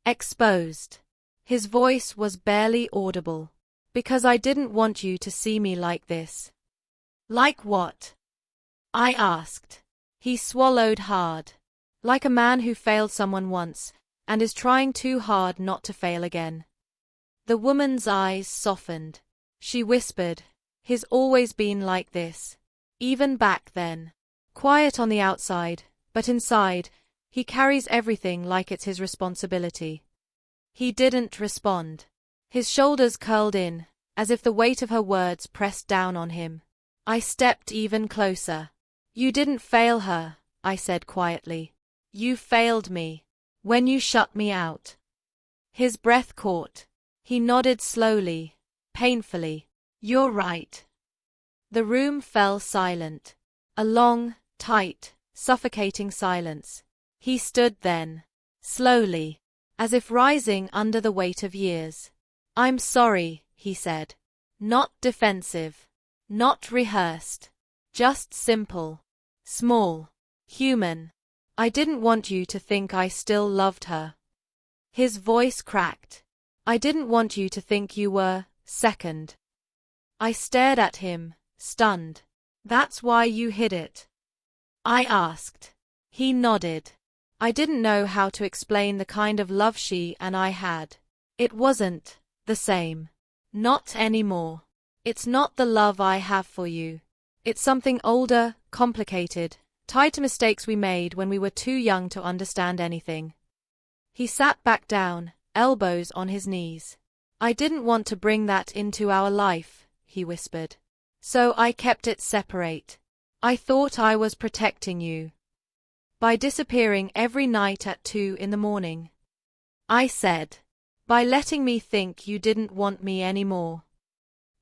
exposed. His voice was barely audible. "Because I didn't want you to see me like this." "Like what?" I asked. He swallowed hard. "Like a man who failed someone once, and is trying too hard not to fail again." The woman's eyes softened. She whispered, "He's always been like this. Even back then. Quiet on the outside, but inside, he carries everything like it's his responsibility." He didn't respond. His shoulders curled in, as if the weight of her words pressed down on him. I stepped even closer. "You didn't fail her," I said quietly. "You failed me. When you shut me out." His breath caught. He nodded slowly, painfully. "You're right." The room fell silent. A long, tight, suffocating silence. He stood then, slowly, as if rising under the weight of years. "I'm sorry," he said. Not defensive. Not rehearsed. Just simple. Small. Human. "I didn't want you to think I still loved her." His voice cracked. "I didn't want you to think you were second." I stared at him, stunned. "That's why you hid it?" I asked. He nodded. I didn't know how to explain the kind of love she and I had. It wasn't the same. Not anymore. It's not the love I have for you. It's something older, complicated, tied to mistakes we made when we were too young to understand anything. He sat back down, elbows on his knees. "I didn't want to bring that into our life," he whispered. "So I kept it separate. I thought I was protecting you. By disappearing every night at 2 in the morning." I said. "By letting me think you didn't want me anymore."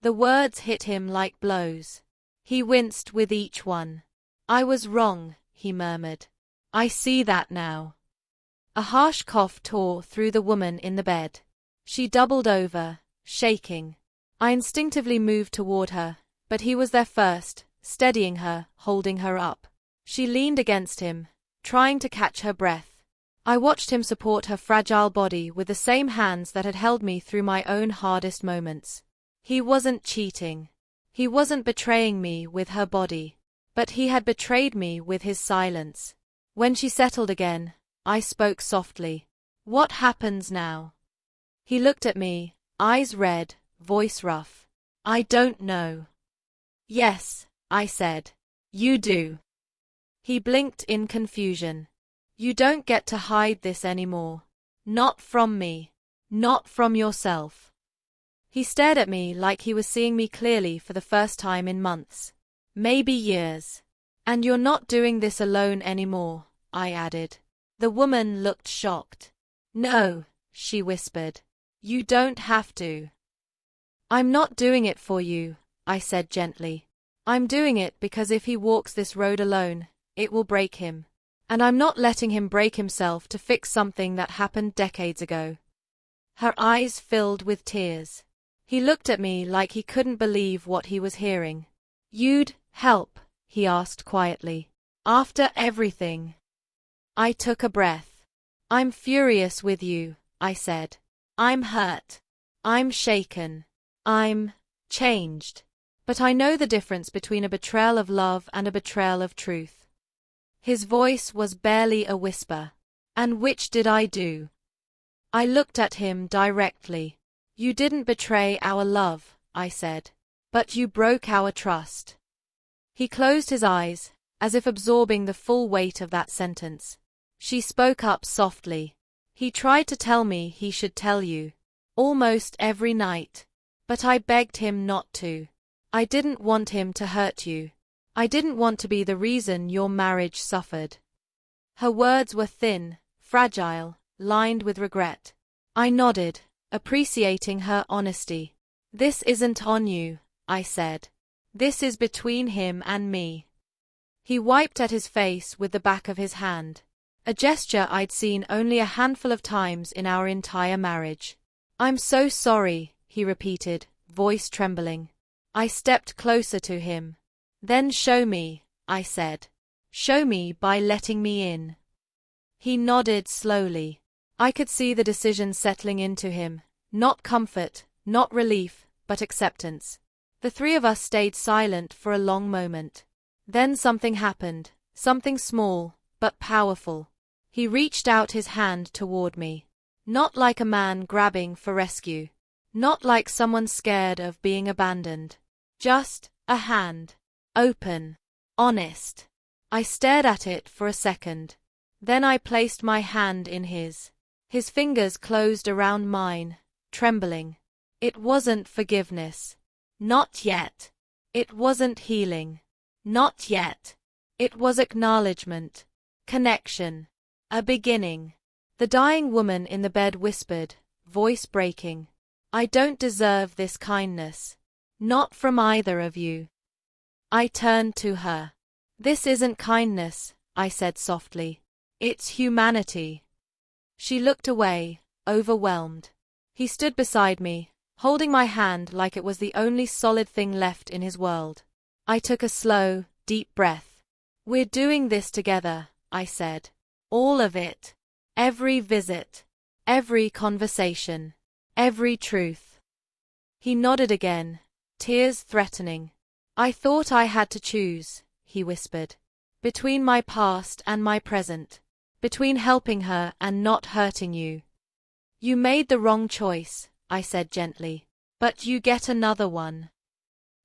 The words hit him like blows. He winced with each one. "I was wrong," he murmured. I see that now. A harsh cough tore through the woman in the bed. She doubled over, shaking. I instinctively moved toward her, but he was there first, steadying her, holding her up. She leaned against him, trying to catch her breath. I watched him support her fragile body with the same hands that had held me through my own hardest moments. He wasn't cheating. He wasn't betraying me with her body. But he had betrayed me with his silence. When she settled again, I spoke softly. What happens now? He looked at me, eyes red, voice rough. I don't know. Yes, I said. You do. He blinked in confusion. You don't get to hide this anymore. Not from me. Not from yourself. He stared at me like he was seeing me clearly for the first time in months. Maybe years. And you're not doing this alone anymore, I added. The woman looked shocked. No, she whispered. You don't have to. I'm not doing it for you, I said gently. I'm doing it because if he walks this road alone, it will break him. And I'm not letting him break himself to fix something that happened decades ago. Her eyes filled with tears. He looked at me like he couldn't believe what he was hearing. You'd help, he asked quietly. After everything. I took a breath. I'm furious with you, I said. I'm hurt. I'm shaken. I'm changed. But I know the difference between a betrayal of love and a betrayal of truth. His voice was barely a whisper. And which did I do? I looked at him directly. You didn't betray our love, I said. But you broke our trust. He closed his eyes, as if absorbing the full weight of that sentence. She spoke up softly. He tried to tell me he should tell you. Almost every night. But I begged him not to. I didn't want him to hurt you. I didn't want to be the reason your marriage suffered. Her words were thin, fragile, lined with regret. I nodded, appreciating her honesty. This isn't on you, I said. This is between him and me. He wiped at his face with the back of his hand, a gesture I'd seen only a handful of times in our entire marriage. I'm so sorry, he repeated, voice trembling. I stepped closer to him. Then show me, I said. Show me by letting me in. He nodded slowly. I could see the decision settling into him. Not comfort, not relief, but acceptance. The three of us stayed silent for a long moment. Then something happened, something small, but powerful. He reached out his hand toward me. Not like a man grabbing for rescue. Not like someone scared of being abandoned. Just a hand. Open. Honest. I stared at it for a second. Then I placed my hand in his. His fingers closed around mine, trembling. It wasn't forgiveness. Not yet. It wasn't healing. Not yet. It was acknowledgement. Connection. A beginning. The dying woman in the bed whispered, voice breaking. I don't deserve this kindness. Not from either of you. I turned to her. This isn't kindness, I said softly. It's humanity. She looked away, overwhelmed. He stood beside me, holding my hand like it was the only solid thing left in his world. I took a slow, deep breath. We're doing this together, I said. All of it. Every visit. Every conversation. Every truth. He nodded again, tears threatening. I thought I had to choose, he whispered. Between my past and my present. Between helping her and not hurting you. You made the wrong choice, I said gently. But you get another one.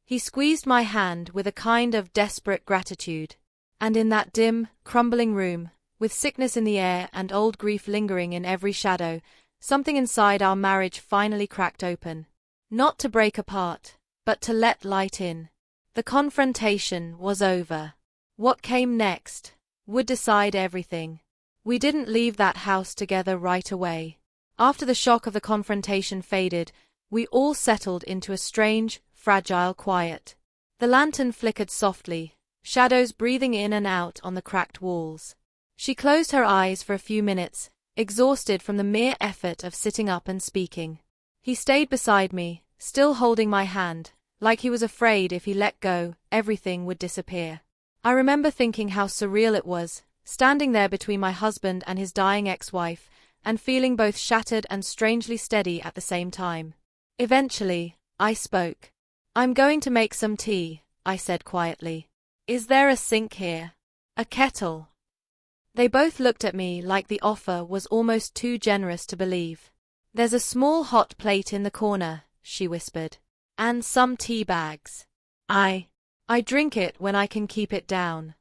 He squeezed my hand with a kind of desperate gratitude. And in that dim, crumbling room, with sickness in the air and old grief lingering in every shadow, something inside our marriage finally cracked open. Not to break apart, but to let light in. The confrontation was over. What came next would decide everything. We didn't leave that house together right away. After the shock of the confrontation faded, we all settled into a strange, fragile quiet. The lantern flickered softly, shadows breathing in and out on the cracked walls. She closed her eyes for a few minutes, exhausted from the mere effort of sitting up and speaking. He stayed beside me, still holding my hand, like he was afraid if he let go, everything would disappear. I remember thinking how surreal it was, standing there between my husband and his dying ex-wife, and feeling both shattered and strangely steady at the same time. Eventually, I spoke. "I'm going to make some tea," I said quietly. "Is there a sink here? A kettle?" They both looked at me like the offer was almost too generous to believe. "There's a small hot plate in the corner," she whispered. "And some tea bags. I drink it when I can keep it down."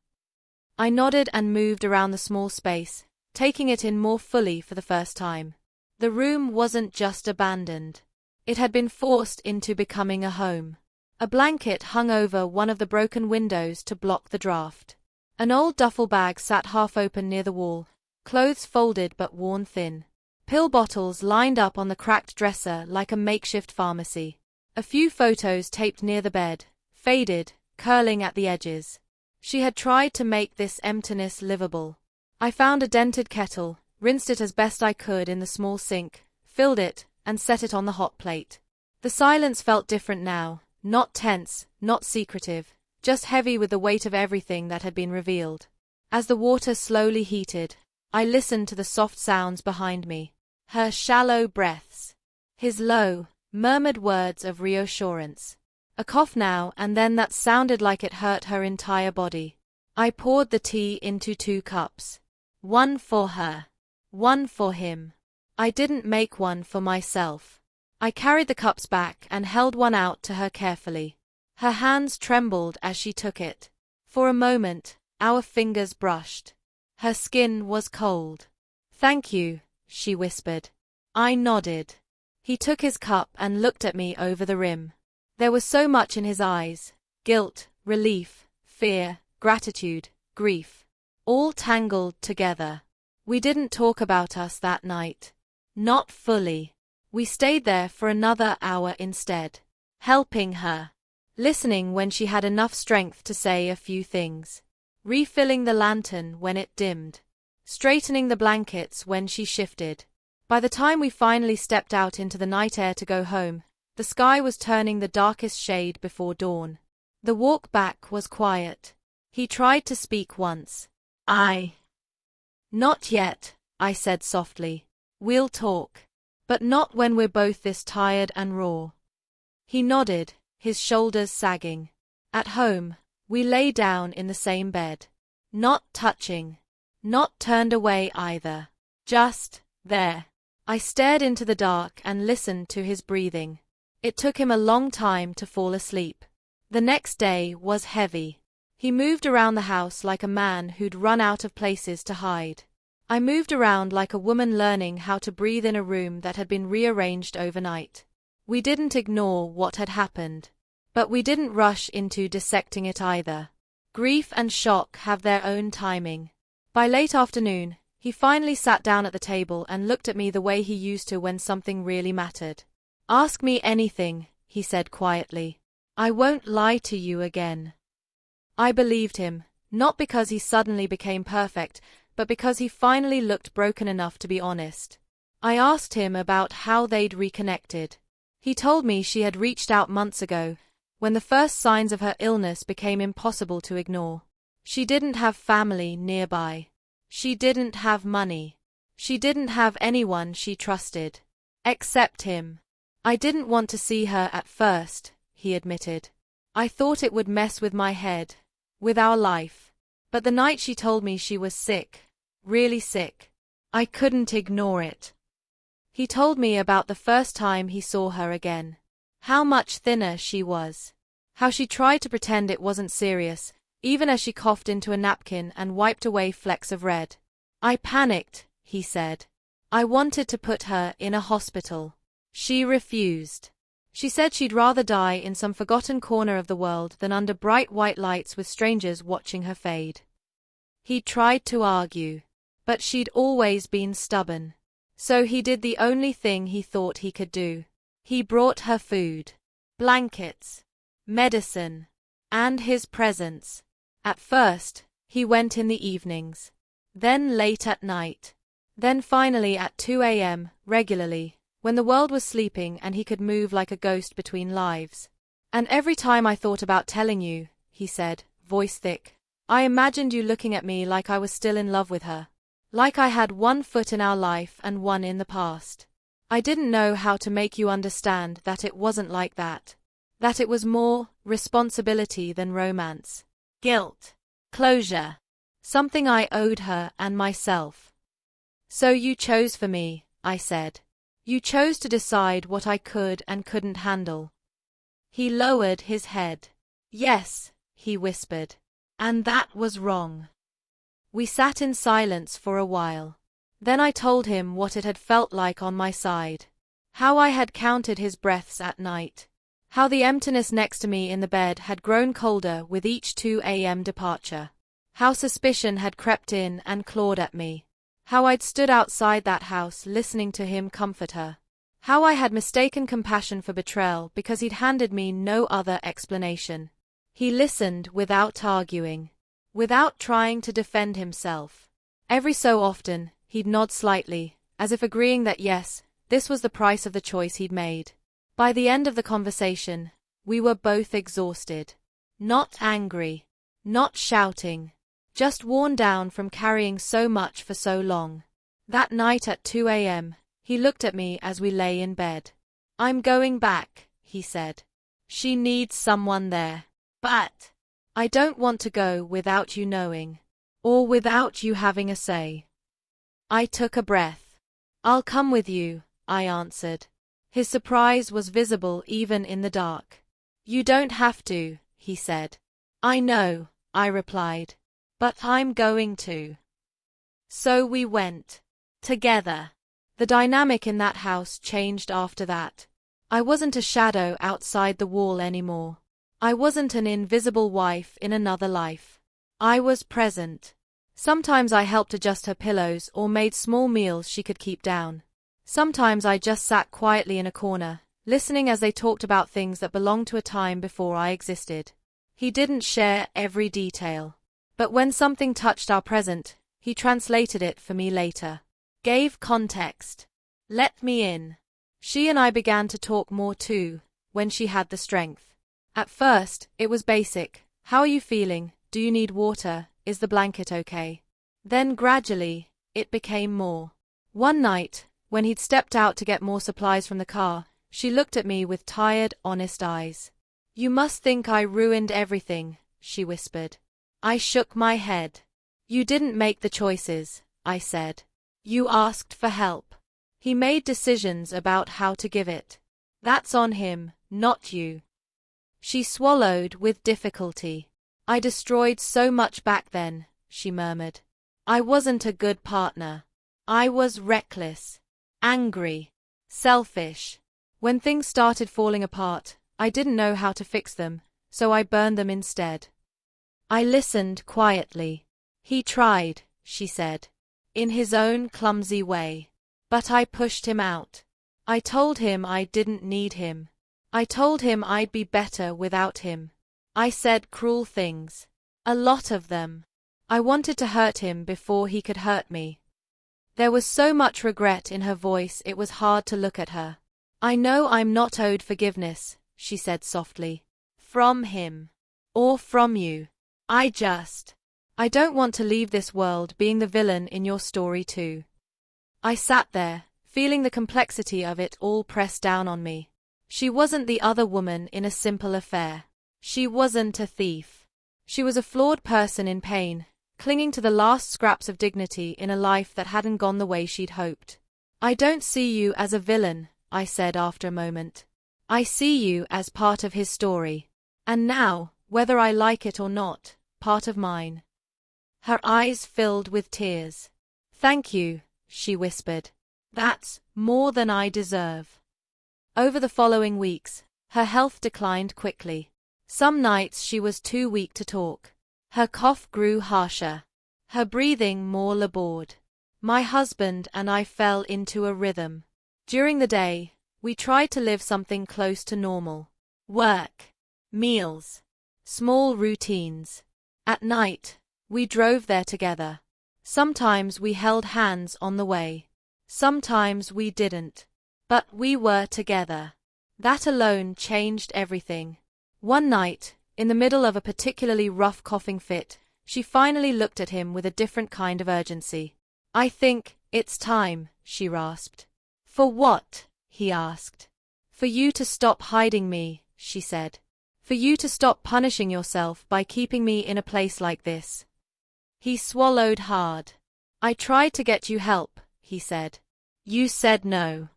I nodded and moved around the small space, taking it in more fully for the first time. The room wasn't just abandoned. It had been forced into becoming a home. A blanket hung over one of the broken windows to block the draft. An old duffel bag sat half open near the wall, clothes folded but worn thin. Pill bottles lined up on the cracked dresser like a makeshift pharmacy. A few photos taped near the bed, faded, curling at the edges. She had tried to make this emptiness livable. I found a dented kettle, rinsed it as best I could in the small sink, filled it, and set it on the hot plate. The silence felt different now, not tense, not secretive, just heavy with the weight of everything that had been revealed. As the water slowly heated, I listened to the soft sounds behind me. Her shallow breaths. His low, murmured words of reassurance. A cough now and then that sounded like it hurt her entire body. I poured the tea into 2 cups. One for her. One for him. I didn't make one for myself. I carried the cups back and held one out to her carefully. Her hands trembled as she took it. For a moment, our fingers brushed. Her skin was cold. "Thank you," she whispered. I nodded. He took his cup and looked at me over the rim. There was so much in his eyes: guilt, relief, fear, gratitude, grief. All tangled together. We didn't talk about us that night. Not fully. We stayed there for another hour instead. Helping her. Listening when she had enough strength to say a few things. Refilling the lantern when it dimmed. Straightening the blankets when she shifted. By the time we finally stepped out into the night air to go home, the sky was turning the darkest shade before dawn. The walk back was quiet. He tried to speak once. "Not yet," I said softly. "We'll talk. But not when we're both this tired and raw." He nodded, his shoulders sagging. At home, we lay down in the same bed. Not touching. Not turned away either. Just there. I stared into the dark and listened to his breathing. It took him a long time to fall asleep. The next day was heavy. He moved around the house like a man who'd run out of places to hide. I moved around like a woman learning how to breathe in a room that had been rearranged overnight. We didn't ignore what had happened. But we didn't rush into dissecting it either. Grief and shock have their own timing. By late afternoon, he finally sat down at the table and looked at me the way he used to when something really mattered. "Ask me anything," he said quietly. "I won't lie to you again." I believed him, not because he suddenly became perfect, but because he finally looked broken enough to be honest. I asked him about how they'd reconnected. He told me she had reached out months ago, when the first signs of her illness became impossible to ignore. She didn't have family nearby. She didn't have money. She didn't have anyone she trusted. Except him. "I didn't want to see her at first," he admitted. "I thought it would mess with my head, with our life. But the night she told me she was sick, really sick, I couldn't ignore it." He told me about the first time he saw her again. How much thinner she was. How she tried to pretend it wasn't serious, even as she coughed into a napkin and wiped away flecks of red. "I panicked," he said. "I wanted to put her in a hospital. She refused. She said she'd rather die in some forgotten corner of the world than under bright white lights with strangers watching her fade." He tried to argue. But she'd always been stubborn. So he did the only thing he thought he could do. He brought her food, blankets, medicine, and his presence. At first, he went in the evenings. Then late at night. Then finally at 2 a.m., regularly, when the world was sleeping and he could move like a ghost between lives. And every time I thought about telling you, he said, voice thick, I imagined you looking at me like I was still in love with her. Like I had one foot in our life and one in the past. I didn't know how to make you understand that it wasn't like that. That it was more responsibility than romance. Guilt. Closure. Something I owed her and myself. So you chose for me, I said. You chose to decide what I could and couldn't handle. He lowered his head. Yes, he whispered. And that was wrong. We sat in silence for a while. Then I told him what it had felt like on my side. How I had counted his breaths at night. How the emptiness next to me in the bed had grown colder with each 2 a.m. departure. How suspicion had crept in and clawed at me. How I'd stood outside that house listening to him comfort her. How I had mistaken compassion for betrayal because he'd handed me no other explanation. He listened without arguing. Without trying to defend himself. Every so often, he'd nod slightly, as if agreeing that yes, this was the price of the choice he'd made. By the end of the conversation, we were both exhausted. Not angry. Not shouting. Just worn down from carrying so much for so long. That night at 2 a.m., he looked at me as we lay in bed. I'm going back, he said. She needs someone there. But I don't want to go without you knowing. Or without you having a say. I took a breath. I'll come with you, I answered. His surprise was visible even in the dark. You don't have to, he said. I know, I replied. But I'm going to. So we went. Together. The dynamic in that house changed after that. I wasn't a shadow outside the wall anymore. I wasn't an invisible wife in another life. I was present. Sometimes I helped adjust her pillows or made small meals she could keep down. Sometimes I just sat quietly in a corner, listening as they talked about things that belonged to a time before I existed. He didn't share every detail. But when something touched our present, he translated it for me later. Gave context. Let me in. She and I began to talk more too, when she had the strength. At first, it was basic. How are you feeling? Do you need water? Is the blanket okay? Then gradually, it became more. One night, when he'd stepped out to get more supplies from the car, she looked at me with tired, honest eyes. You must think I ruined everything, she whispered. I shook my head. You didn't make the choices, I said. You asked for help. He made decisions about how to give it. That's on him, not you. She swallowed with difficulty. I destroyed so much back then, she murmured. I wasn't a good partner. I was reckless, angry, selfish. When things started falling apart, I didn't know how to fix them, so I burned them instead. I listened quietly. He tried, she said, in his own clumsy way. But I pushed him out. I told him I didn't need him. I told him I'd be better without him. I said cruel things. A lot of them. I wanted to hurt him before he could hurt me. There was so much regret in her voice it was hard to look at her. I know I'm not owed forgiveness, she said softly. From him. Or from you. I don't want to leave this world being the villain in your story too. I sat there, feeling the complexity of it all pressed down on me. She wasn't the other woman in a simple affair. She wasn't a thief. She was a flawed person in pain, clinging to the last scraps of dignity in a life that hadn't gone the way she'd hoped. I don't see you as a villain, I said after a moment. I see you as part of his story. And now, whether I like it or not, part of mine. Her eyes filled with tears. Thank you, she whispered. That's more than I deserve. Over the following weeks, her health declined quickly. Some nights she was too weak to talk. Her cough grew harsher. Her breathing more labored. My husband and I fell into a rhythm. During the day, we tried to live something close to normal. Work. Meals. Small routines. At night, we drove there together. Sometimes we held hands on the way. Sometimes we didn't. But we were together. That alone changed everything. One night, in the middle of a particularly rough coughing fit, she finally looked at him with a different kind of urgency. "I think it's time," she rasped. "For what?" he asked. "For you to stop hiding me," she said. "For you to stop punishing yourself by keeping me in a place like this." He swallowed hard. "I tried to get you help," he said. "You said no."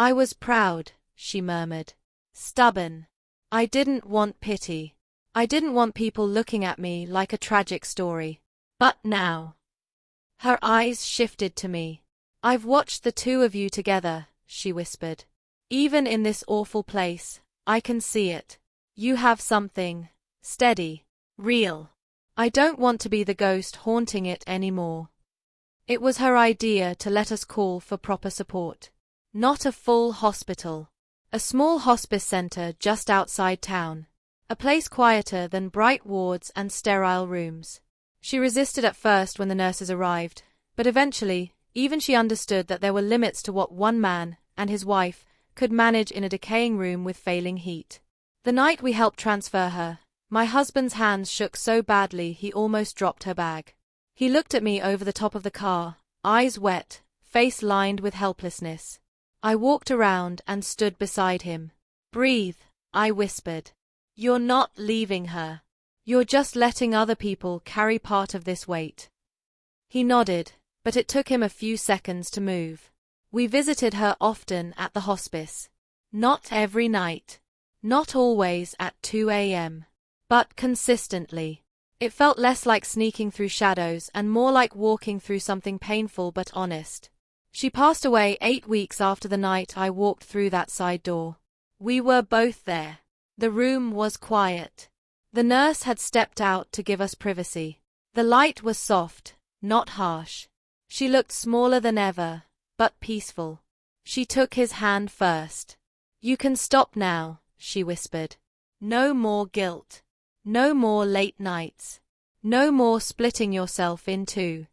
"I was proud," she murmured. "Stubborn. I didn't want pity. I didn't want people looking at me like a tragic story. But now—" Her eyes shifted to me. "I've watched the two of you together," she whispered. "Even in this awful place, I can see it. You have something steady, real. I don't want to be the ghost haunting it anymore." It was her idea to let us call for proper support. Not a full hospital. A small hospice center just outside town. A place quieter than bright wards and sterile rooms. She resisted at first when the nurses arrived, but eventually, even she understood that there were limits to what one man and his wife could manage in a decaying room with failing heat. The night we helped transfer her, my husband's hands shook so badly he almost dropped her bag. He looked at me over the top of the car, eyes wet, face lined with helplessness. I walked around and stood beside him. "Breathe," I whispered. "You're not leaving her. You're just letting other people carry part of this weight." He nodded, but it took him a few seconds to move. We visited her often at the hospice. Not every night. Not always at 2 a.m. But consistently. It felt less like sneaking through shadows and more like walking through something painful but honest. She passed away 8 weeks after the night I walked through that side door. We were both there. The room was quiet. The nurse had stepped out to give us privacy. The light was soft, not harsh. She looked smaller than ever, but peaceful. She took his hand first. "You can stop now," she whispered. "No more guilt. No more late nights. No more splitting yourself in two."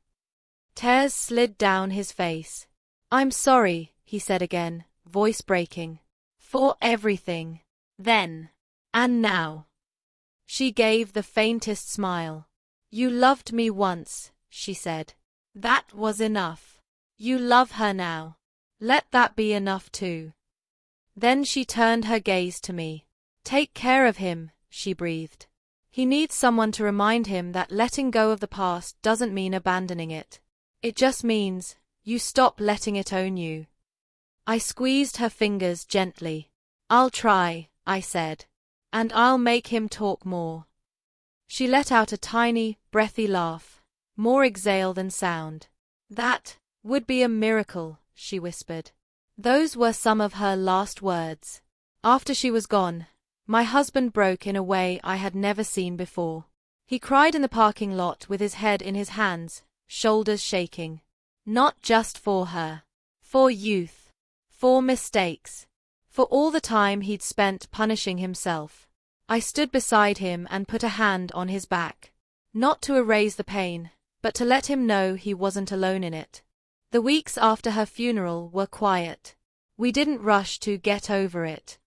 Tears slid down his face. "I'm sorry," he said again, voice breaking. "For everything. Then. And now." She gave the faintest smile. "You loved me once," she said. "That was enough. You love her now. Let that be enough too." Then she turned her gaze to me. "Take care of him," she breathed. "He needs someone to remind him that letting go of the past doesn't mean abandoning it. It just means you stop letting it own you." I squeezed her fingers gently. "I'll try," I said. "And I'll make him talk more." She let out a tiny, breathy laugh, more exhale than sound. "That would be a miracle," she whispered. Those were some of her last words. After she was gone, my husband broke in a way I had never seen before. He cried in the parking lot with his head in his hands, shoulders shaking. Not just for her. For youth. For mistakes. For all the time he'd spent punishing himself. I stood beside him and put a hand on his back. Not to erase the pain, but to let him know he wasn't alone in it. The weeks after her funeral were quiet. We didn't rush to get over it.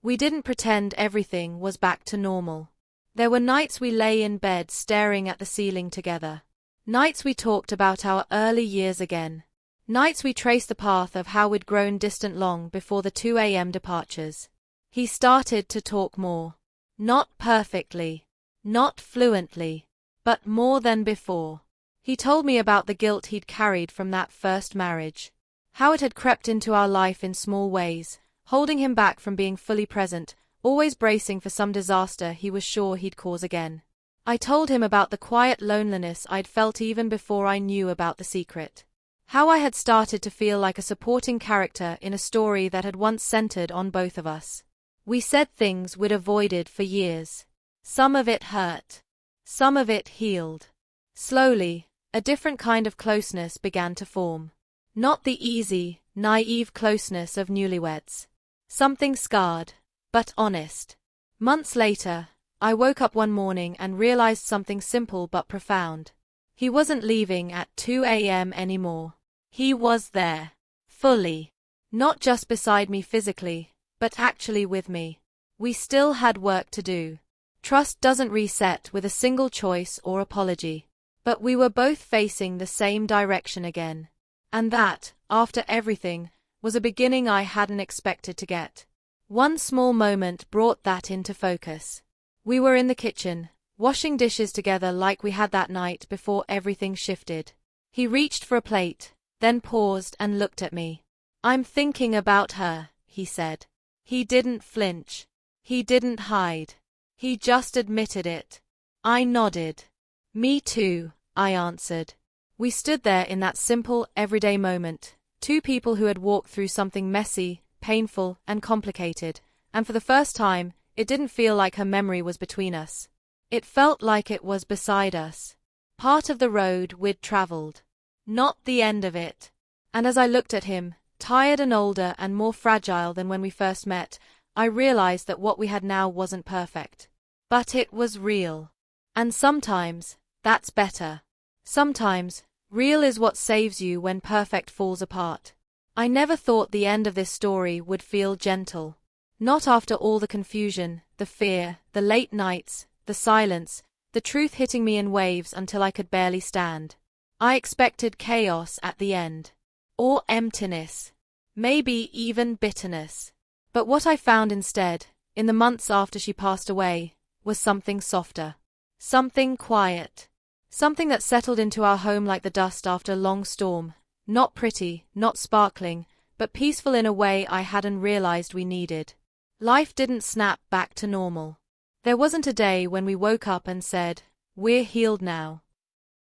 We didn't pretend everything was back to normal. There were nights we lay in bed staring at the ceiling together. Nights we talked about our early years again. Nights we traced the path of how we'd grown distant long before the 2 a.m. departures. He started to talk more. Not perfectly. Not fluently. But more than before. He told me about the guilt he'd carried from that first marriage. How it had crept into our life in small ways, holding him back from being fully present, always bracing for some disaster he was sure he'd cause again. I told him about the quiet loneliness I'd felt even before I knew about the secret. How I had started to feel like a supporting character in a story that had once centered on both of us. We said things we'd avoided for years. Some of it hurt. Some of it healed. Slowly, a different kind of closeness began to form. Not the easy, naive closeness of newlyweds. Something scarred, but honest. Months later, I woke up one morning and realized something simple but profound. He wasn't leaving at 2 a.m. anymore. He was there. Fully. Not just beside me physically, but actually with me. We still had work to do. Trust doesn't reset with a single choice or apology. But we were both facing the same direction again. And that, after everything, was a beginning I hadn't expected to get. One small moment brought that into focus. We were in the kitchen, washing dishes together like we had that night before everything shifted. He reached for a plate, then paused and looked at me. "I'm thinking about her," he said. He didn't flinch. He didn't hide. He just admitted it. I nodded. "Me too," I answered. We stood there in that simple, everyday moment, two people who had walked through something messy, painful, and complicated, and for the first time, it didn't feel like her memory was between us. It felt like it was beside us. Part of the road we'd traveled. Not the end of it. And as I looked at him, tired and older and more fragile than when we first met, I realized that what we had now wasn't perfect. But it was real. And sometimes, that's better. Sometimes, real is what saves you when perfect falls apart. I never thought the end of this story would feel gentle. Not after all the confusion, the fear, the late nights, the silence, the truth hitting me in waves until I could barely stand. I expected chaos at the end. Or emptiness. Maybe even bitterness. But what I found instead, in the months after she passed away, was something softer. Something quiet. Something that settled into our home like the dust after a long storm. Not pretty, not sparkling, but peaceful in a way I hadn't realized we needed. Life didn't snap back to normal. There wasn't a day when we woke up and said, "We're healed now."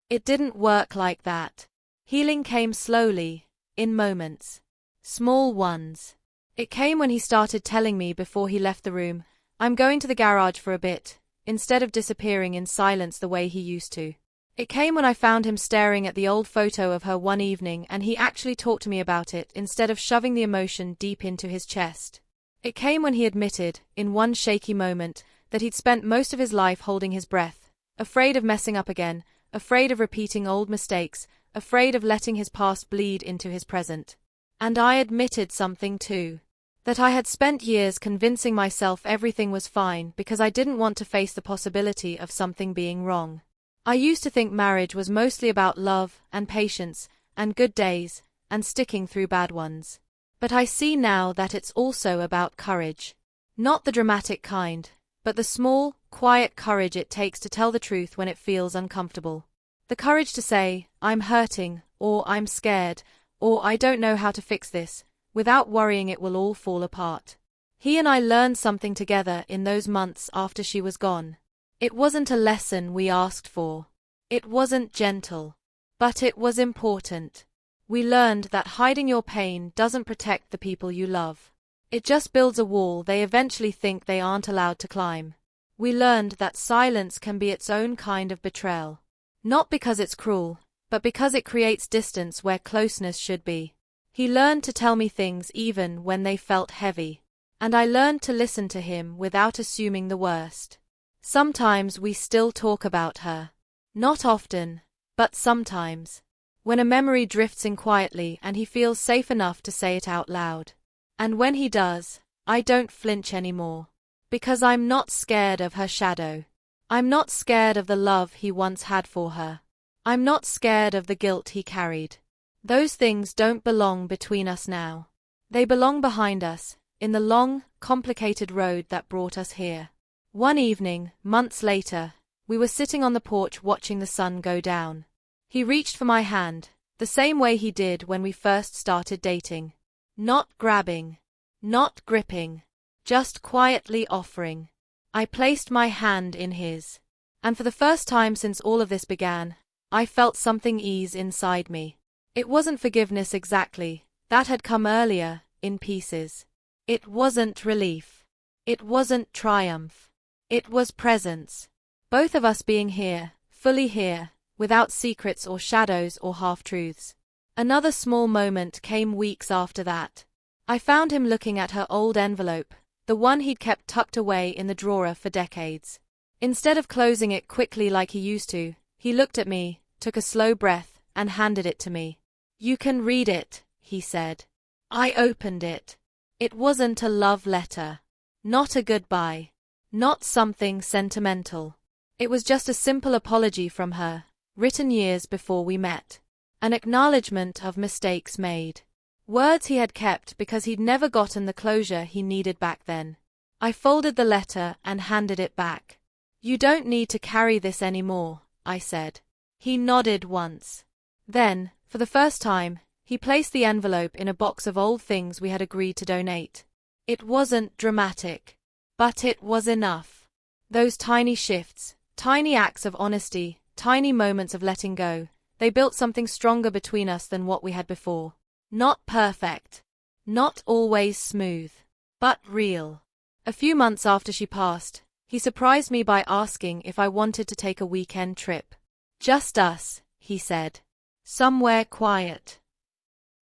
It didn't work like that. Healing came slowly, in moments. Small ones. It came when he started telling me before he left the room, "I'm going to the garage for a bit," instead of disappearing in silence the way he used to. It came when I found him staring at the old photo of her one evening and he actually talked to me about it instead of shoving the emotion deep into his chest. It came when he admitted, in one shaky moment, that he'd spent most of his life holding his breath, afraid of messing up again, afraid of repeating old mistakes, afraid of letting his past bleed into his present. And I admitted something too. That I had spent years convincing myself everything was fine because I didn't want to face the possibility of something being wrong. I used to think marriage was mostly about love and patience and good days and sticking through bad ones. But I see now that it's also about courage. Not the dramatic kind, but the small, quiet courage it takes to tell the truth when it feels uncomfortable. The courage to say, "I'm hurting," or "I'm scared," or "I don't know how to fix this," without worrying it will all fall apart. He and I learned something together in those months after she was gone. It wasn't a lesson we asked for. It wasn't gentle. But it was important. We learned that hiding your pain doesn't protect the people you love. It just builds a wall they eventually think they aren't allowed to climb. We learned that silence can be its own kind of betrayal. Not because it's cruel, but because it creates distance where closeness should be. He learned to tell me things even when they felt heavy. And I learned to listen to him without assuming the worst. Sometimes we still talk about her. Not often, but sometimes. When a memory drifts in quietly and he feels safe enough to say it out loud. And when he does, I don't flinch anymore. Because I'm not scared of her shadow. I'm not scared of the love he once had for her. I'm not scared of the guilt he carried. Those things don't belong between us now. They belong behind us, in the long, complicated road that brought us here. One evening, months later, we were sitting on the porch watching the sun go down. He reached for my hand, the same way he did when we first started dating. Not grabbing. Not gripping. Just quietly offering. I placed my hand in his. And for the first time since all of this began, I felt something ease inside me. It wasn't forgiveness exactly. That had come earlier, in pieces. It wasn't relief. It wasn't triumph. It was presence. Both of us being here, fully here, without secrets or shadows or half-truths. Another small moment came weeks after that. I found him looking at her old envelope, the one he'd kept tucked away in the drawer for decades. Instead of closing it quickly like he used to, he looked at me, took a slow breath, and handed it to me. "You can read it," he said. I opened it. It wasn't a love letter. Not a goodbye. Not something sentimental. It was just a simple apology from her, written years before we met. An acknowledgement of mistakes made. Words he had kept because he'd never gotten the closure he needed back then. I folded the letter and handed it back. "You don't need to carry this anymore," I said. He nodded once. Then, for the first time, he placed the envelope in a box of old things we had agreed to donate. It wasn't dramatic, but it was enough. Those tiny shifts, tiny acts of honesty, tiny moments of letting go, they built something stronger between us than what we had before. Not perfect. Not always smooth. But real. A few months after she passed, he surprised me by asking if I wanted to take a weekend trip. "Just us," he said. "Somewhere quiet."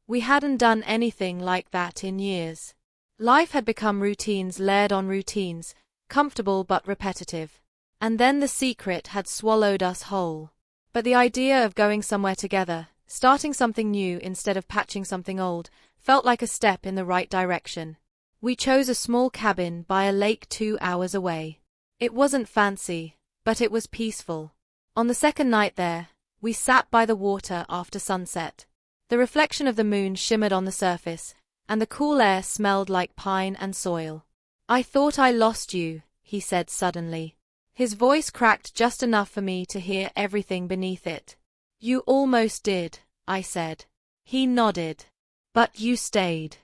We hadn't done anything like that in years. Life had become routines layered on routines, comfortable but repetitive. And then the secret had swallowed us whole. But the idea of going somewhere together, starting something new instead of patching something old, felt like a step in the right direction. We chose a small cabin by a lake 2 hours away. It wasn't fancy, but it was peaceful. On the second night there, we sat by the water after sunset. The reflection of the moon shimmered on the surface, and the cool air smelled like pine and soil. "I thought I lost you," he said suddenly. His voice cracked just enough for me to hear everything beneath it. "You almost did," I said. He nodded. "But you stayed."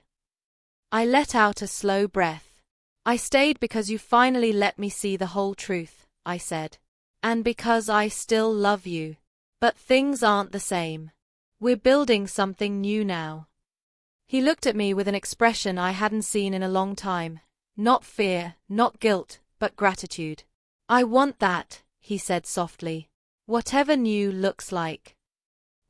I let out a slow breath. "I stayed because you finally let me see the whole truth," I said. "And because I still love you. But things aren't the same. We're building something new now." He looked at me with an expression I hadn't seen in a long time. Not fear, not guilt, but gratitude. "I want that," he said softly. "Whatever new looks like."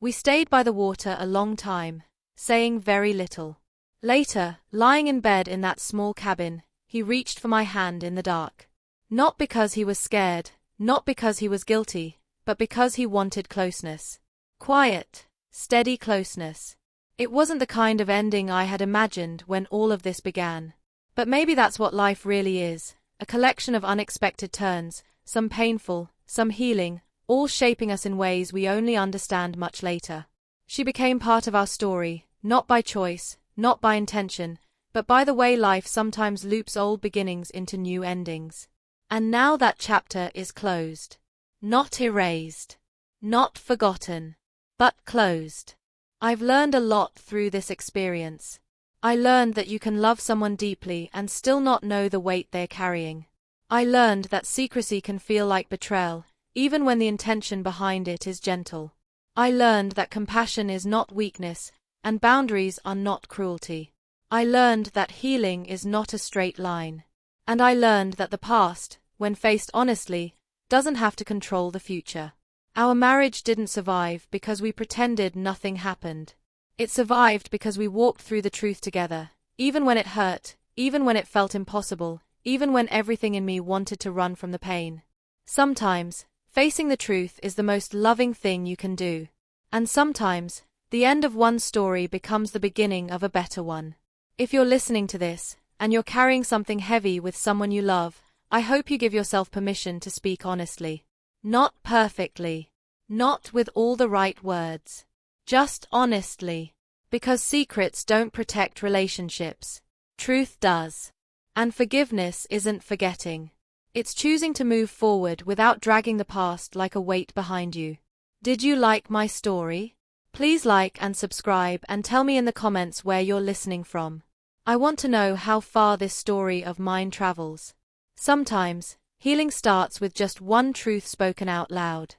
We stayed by the water a long time, saying very little. Later, lying in bed in that small cabin, he reached for my hand in the dark. Not because he was scared, not because he was guilty, but because he wanted closeness. Quiet, steady closeness. It wasn't the kind of ending I had imagined when all of this began. But maybe that's what life really is, a collection of unexpected turns, some painful, some healing, all shaping us in ways we only understand much later. She became part of our story, not by choice, not by intention, but by the way life sometimes loops old beginnings into new endings. And now that chapter is closed. Not erased. Not forgotten. But closed. I've learned a lot through this experience. I learned that you can love someone deeply and still not know the weight they're carrying. I learned that secrecy can feel like betrayal, even when the intention behind it is gentle. I learned that compassion is not weakness, and boundaries are not cruelty. I learned that healing is not a straight line. And I learned that the past, when faced honestly, doesn't have to control the future. Our marriage didn't survive because we pretended nothing happened. It survived because we walked through the truth together, even when it hurt, even when it felt impossible, even when everything in me wanted to run from the pain. Sometimes, facing the truth is the most loving thing you can do. And sometimes, the end of one story becomes the beginning of a better one. If you're listening to this, and you're carrying something heavy with someone you love, I hope you give yourself permission to speak honestly. Not perfectly. Not with all the right words. Just honestly. Because secrets don't protect relationships. Truth does. And forgiveness isn't forgetting. It's choosing to move forward without dragging the past like a weight behind you. Did you like my story? Please like and subscribe and tell me in the comments where you're listening from. I want to know how far this story of mine travels. Sometimes, healing starts with just one truth spoken out loud.